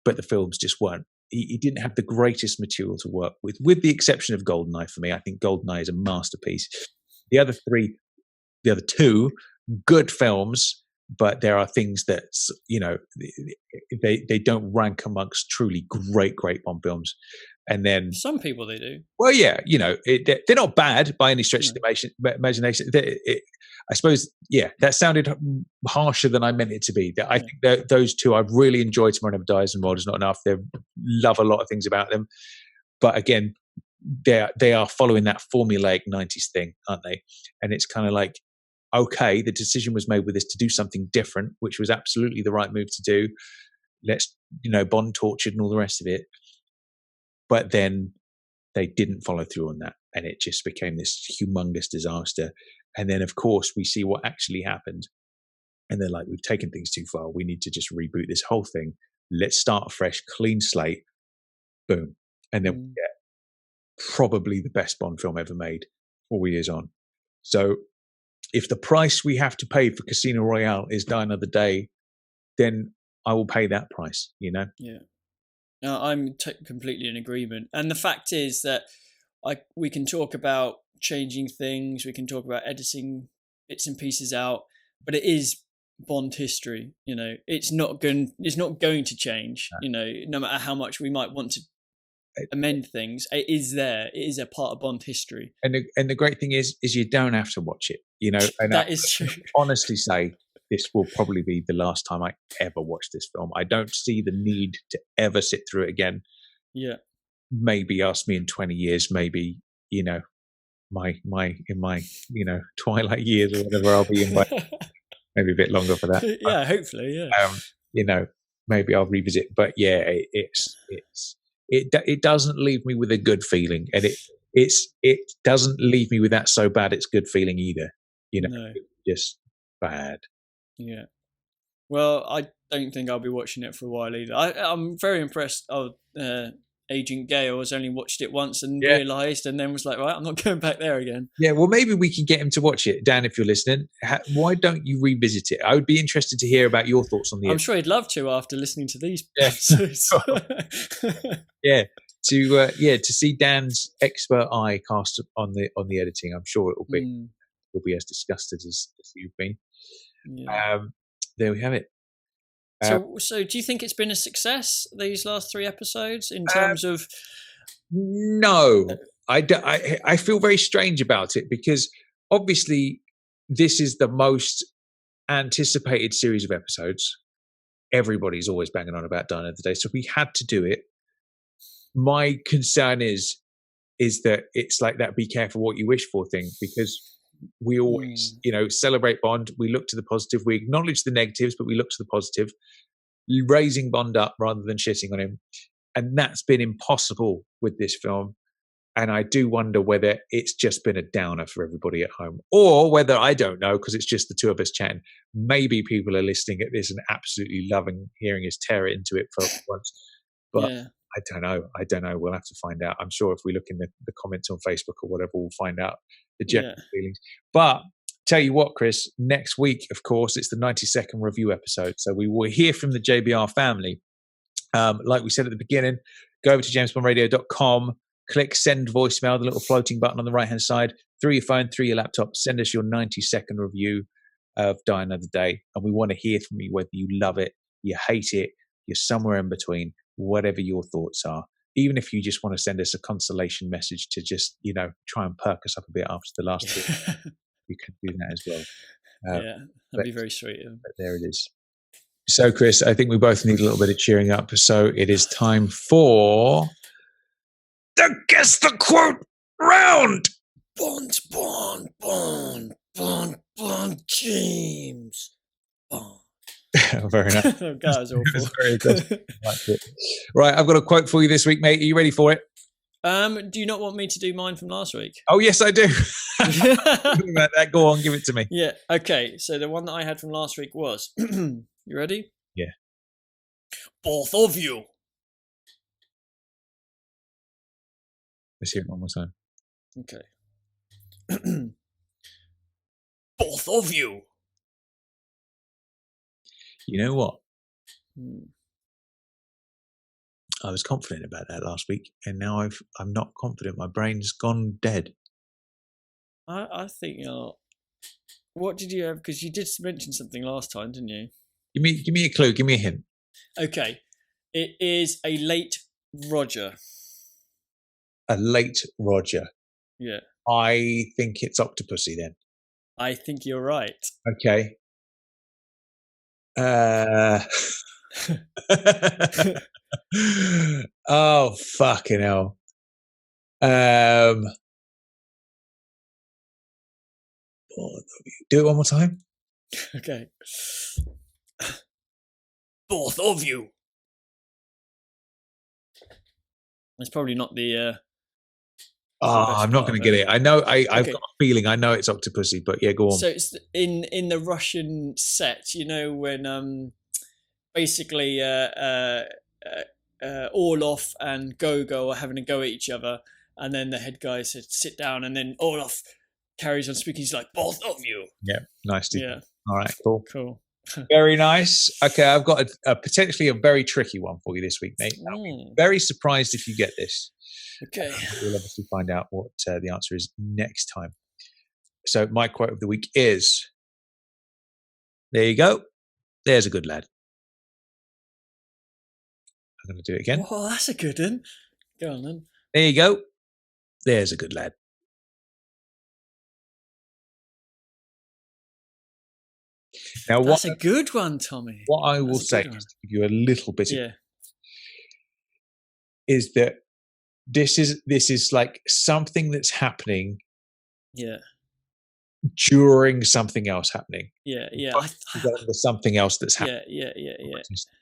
but the films just weren't. He didn't have the greatest material to work with the exception of GoldenEye for me. I think GoldenEye is a masterpiece. The other two, good films, but there are things that, they don't rank amongst truly great Bond films. And then some people they do. Well, yeah, they're not bad by any stretch of the imagination. I suppose, that sounded harsher than I meant it to be. I think that those two I've really enjoyed. Tomorrow Never Dies and World Is Not Enough. They love a lot of things about them, but again, they are following that formulaic 90s thing, aren't they? And it's kind of like, okay, the decision was made with this to do something different, which was absolutely the right move to do. Let's, Bond tortured and all the rest of it. But then they didn't follow through on that, and it just became this humongous disaster. And then, of course, we see what actually happened. And they're like, we've taken things too far. We need to just reboot this whole thing. Let's start afresh, clean slate. Boom. And then we get probably the best Bond film ever made 4 years on. So if the price we have to pay for Casino Royale is Die Another Day, then I will pay that price, Yeah. No, I'm completely in agreement. And the fact is that we can talk about changing things, we can talk about editing bits and pieces out, but it is Bond history. It's not going to change. No matter how much we might want to amend things, it is there. It is a part of Bond history. And the great thing is you don't have to watch it. And that is true. Honestly, say this will probably be the last time I ever watch this film. I don't see the need to ever sit through it again. Yeah. Maybe ask me in 20 years, maybe, my twilight years or whatever I'll be in. maybe a bit longer for that. Yeah, hopefully, yeah. Maybe I'll revisit. But yeah, it doesn't leave me with a good feeling, and it doesn't leave me with that so bad it's good feeling either. No. Just bad. Yeah. Well, I don't think I'll be watching it for a while either. I'm very impressed. Agent Gale has only watched it once and realised, and then was like, right, I'm not going back there again. Yeah, well, maybe we can get him to watch it. Dan, if you're listening, why don't you revisit it? I would be interested to hear about your thoughts on the. I'm sure he'd love to after listening to these. Yeah. To see Dan's expert eye cast on the editing, I'm sure it'll be as disgusted as you've been. Yeah. There we have it. So do you think it's been a success, these last 3 episodes, in terms of? No, I feel very strange about it, because obviously this is the most anticipated series of episodes. Everybody's always banging on about Die Another Day, so we had to do it. My concern is that it's like that be careful what you wish for thing, because we always, celebrate Bond. We look to the positive. We acknowledge the negatives, but we look to the positive, raising Bond up rather than shitting on him. And that's been impossible with this film. And I do wonder whether it's just been a downer for everybody at home, or whether, I don't know, because it's just the two of us chatting, maybe people are listening at this and absolutely loving hearing us tear into it for once. But I don't know. We'll have to find out. I'm sure if we look in the comments on Facebook or whatever, we'll find out the general feelings. But tell you what, Chris, next week, of course, it's the 92nd review episode. So we will hear from the JBR family. Like we said at the beginning, go over to jamesbondradio.com, click send voicemail, the little floating button on the right-hand side, through your phone, through your laptop, send us your 90-second review of Die Another Day. And we want to hear from you, whether you love it, you hate it, you're somewhere in between, whatever your thoughts are. Even if you just want to send us a consolation message to just, try and perk us up a bit after the last bit, you can do that as well. That'd be very sweet. But there it is. So, Chris, I think we both need a little bit of cheering up. So it is time for the Guess the Quote round. Bond, James Bond. Very nice. That was awful. It was very good. I liked it. Right, I've got a quote for you this week, mate. Are you ready for it? Do you not want me to do mine from last week? Oh, yes, I do. About that. Go on, give it to me. Yeah. Okay. So the one that I had from last week was, you ready? Yeah. Both of you. Let's hear it one more time. Okay. Both of you. You know what? I was confident about that last week, and now I'm not confident. My brain's gone dead. I think what did you have? Because you did mention something last time, didn't you? Give me a clue. Give me a hint. Okay, it is a late Roger. A late Roger. Yeah. I think it's Octopussy then. I think you're right. Okay. Oh, fucking hell. Do it one more time. Okay. Both of you. It's probably not the. I'm not going to get it. I know. I've got a feeling. I know it's Octopussy, but yeah, go on. So it's in the Russian set. When basically Orlov and Gogo are having a go at each other, and then the head guy said, "Sit down," and then Orlov carries on speaking. He's like, "Both of you." Yeah, nice. Yeah. All right. Cool. Cool. Very nice. Okay, I've got a potentially a very tricky one for you this week, mate. I'll be very surprised if you get this. Okay. We'll obviously find out what the answer is next time. So my quote of the week is, there you go. There's a good lad. I'm going to do it again. Oh, that's a good one. Go on then. There you go. There's a good lad. Now, that's a good one, Tommy. What I will say, just to give you a little bit of, is that this is like something that's happening during something else happening. Yeah. There's something else that's happening. Yeah.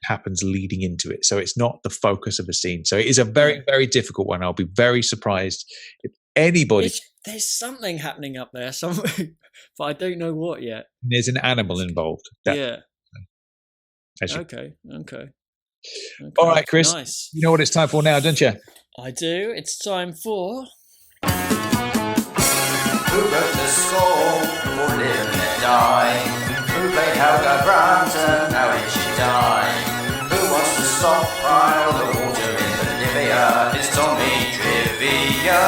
Happens leading into it. So it's not the focus of a scene. So it is a very, very difficult one. I'll be very surprised if anybody... There's something happening up there somewhere, but I don't know what yet. There's an animal involved. Okay. All right, Chris. Nice. You know what it's time for now, don't you? I do. It's time for... Who wrote the score for Live and Let Die? Who played Helga Brandt and how did she die? Who wants to stockpile the water in Bolivia? It's Tommy Trivia.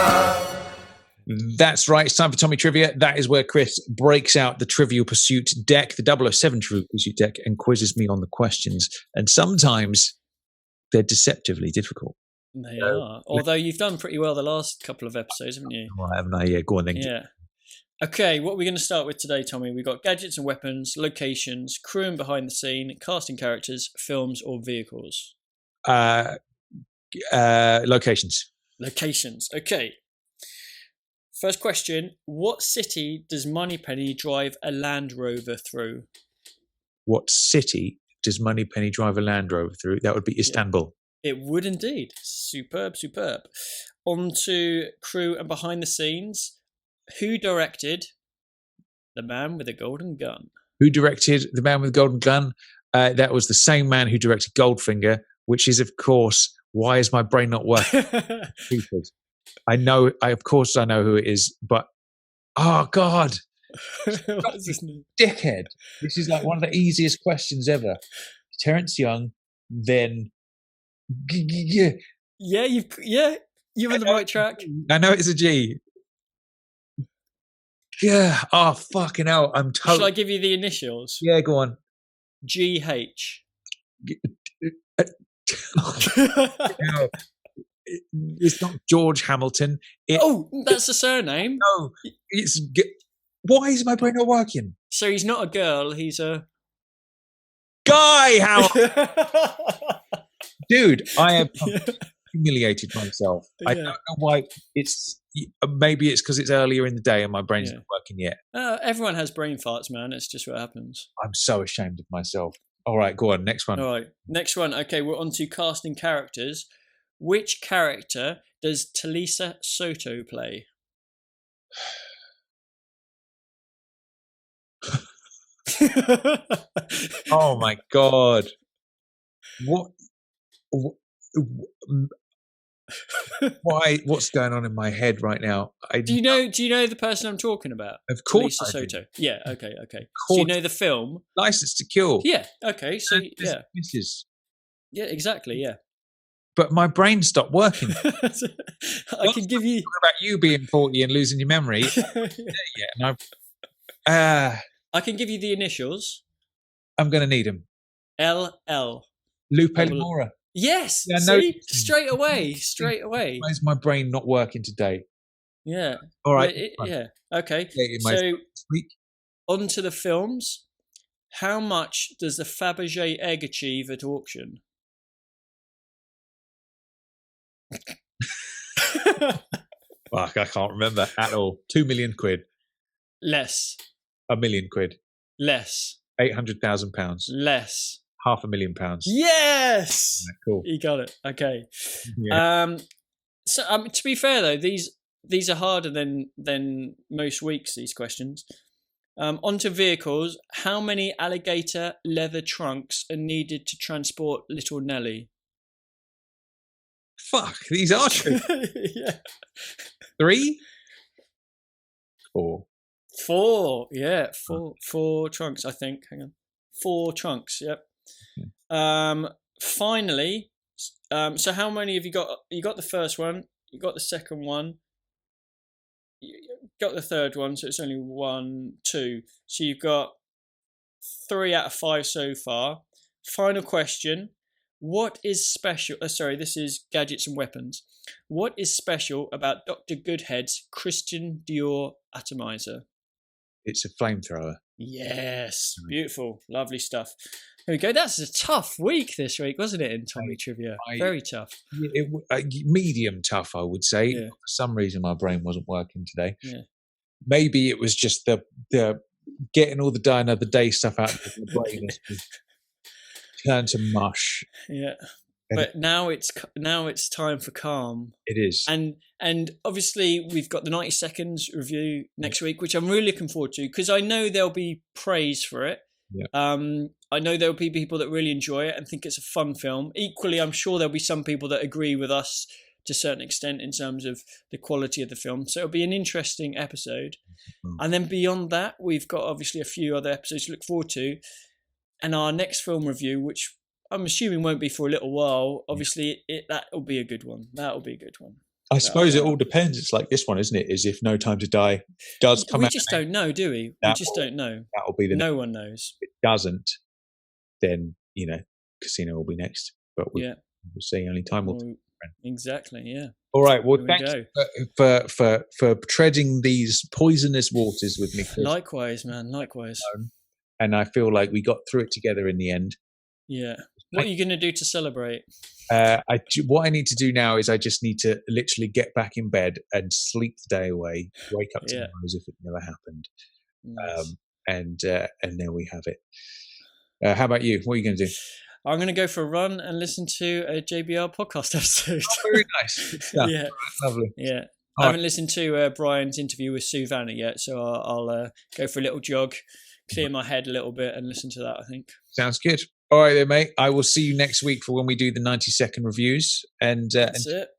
That's right. It's time for Tommy Trivia. That is where Chris breaks out the Trivial Pursuit deck, the 007 Trivial Pursuit deck, and quizzes me on the questions. And sometimes they're deceptively difficult. They are. Although you've done pretty well the last couple of episodes, haven't you? Well, haven't I? Yeah, go on then. Yeah. Okay, what are we going to start with today, Tommy? We've got gadgets and weapons, locations, crew and behind the scene, casting characters, films or vehicles. Locations. Locations. Okay. First question. What city does Moneypenny drive a Land Rover through? What city does Moneypenny drive a Land Rover through? That would be Istanbul. It would indeed. Superb. On to crew and behind the scenes. Who directed The Man with a Golden Gun? Who directed The Man with the Golden Gun? That was the same man who directed Goldfinger, which is, of course, why is my brain not working? I know who it is, but oh God. What's his name? Dickhead. This is like one of the easiest questions ever. Terence Young, then you're on the right track. I know it's a G. Yeah. Oh, fucking hell. I'm totally... Shall I give you the initials? Yeah, go on. GH. No, it's not George Hamilton. That's the surname. No, it's... Why is my brain not working? So he's not a girl, he's a... Guy Howard! Dude, I have humiliated myself. I don't know why. Maybe it's because it's earlier in the day and my brain's not working yet. Everyone has brain farts, man. It's just what happens. I'm so ashamed of myself. All right, go on. Next one. All right, next one. Okay, we're on to casting characters. Which character does Talisa Soto play? Oh my God. Why? What's going on in my head right now? Do you know the person I'm talking about? Of course, Talisa Soto. Yeah. Okay. So you know the film License to Kill? Yeah. Okay. So Mrs. Yeah. Exactly. Yeah. But my brain stopped working. I can give you. What about you being 40 and losing your memory? I can give you the initials. I'm going to need them. LL. Lupe Lamora. Yes. Yeah, see? Straight away. Why is my brain not working today? Yeah. All right. Yeah. Okay. So on to the films. How much does the Fabergé egg achieve at auction? Fuck, I can't remember at all. 2 million quid. Less. 1 million quid. Less. £800,000. Less. £500,000. Yes. Yeah, cool. You got it. Okay. Yeah. So to be fair though, these are harder than most weeks. These questions. Onto vehicles. How many alligator leather trunks are needed to transport little Nelly? Fuck, these are true. Yeah. 3? 4. 4, yeah. Four trunks, I think. Hang on. 4 trunks, yep. Finally, so how many have you got? You got the first one, you got the second one, you got the third one, so it's only 1, 2. So you've got 3 out of 5 so far. Final question. What is special? Sorry, this is gadgets and weapons. What is special about Dr. Goodhead's Christian Dior atomizer? It's a flamethrower. Yes, beautiful, lovely stuff. There we go. That's a tough week this week, wasn't it, in Tommy Trivia? Very tough. Medium tough, I would say. Yeah. For some reason, my brain wasn't working today. Yeah. maybe it was just the getting all the Die Another Day stuff out of the brain has turned to mush. Yeah. But now it's time for calm. It is. And obviously we've got the 90 seconds review next week, which I'm really looking forward to, because I know there'll be praise for it. Yeah. I know there'll be people that really enjoy it and think it's a fun film. Equally, I'm sure there'll be some people that agree with us to a certain extent in terms of the quality of the film. So it'll be an interesting episode. Mm-hmm. And then beyond that, we've got obviously a few other episodes to look forward to. And our next film review, which I'm assuming won't be for a little while, obviously that'll be a good one. That'll be a good one. I suppose it all depends. It's like this one, isn't it? Is if No Time to Die does come out. We just don't know, do we? We just don't know. That'll be no one knows. If it doesn't, then, Casino will be next. But we'll see. Only time will tell. Exactly, yeah. All right. Well, thanks for treading these poisonous waters with me, Chris. Likewise, man. Likewise. And I feel like we got through it together in the end. Yeah. What are you going to do to celebrate? What I need to do now is I just need to literally get back in bed and sleep the day away, wake up tomorrow as if it never happened. Nice. And there we have it. How about you? What are you going to do? I'm going to go for a run and listen to a JBR podcast episode. Oh, very nice. Yeah. Lovely. Yeah. I haven't listened to Brian's interview with Sue Vanna yet, so I'll go for a little jog, clear my head a little bit, and listen to that, I think. Sounds good. All right then, mate. I will see you next week for when we do the 90-second reviews. And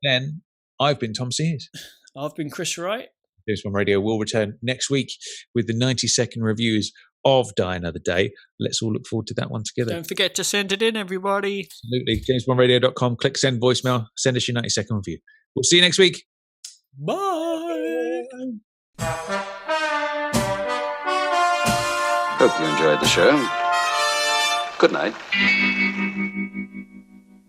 then I've been Tom Sears. I've been Chris Wright. James Bond Radio will return next week with the 90-second reviews of Die Another Day. Let's all look forward to that one together. Don't forget to send it in, everybody. Absolutely. JamesBondRadio.com. Click send voicemail. Send us your 90-second review. We'll see you next week. Bye. Hope you enjoyed the show. Good night.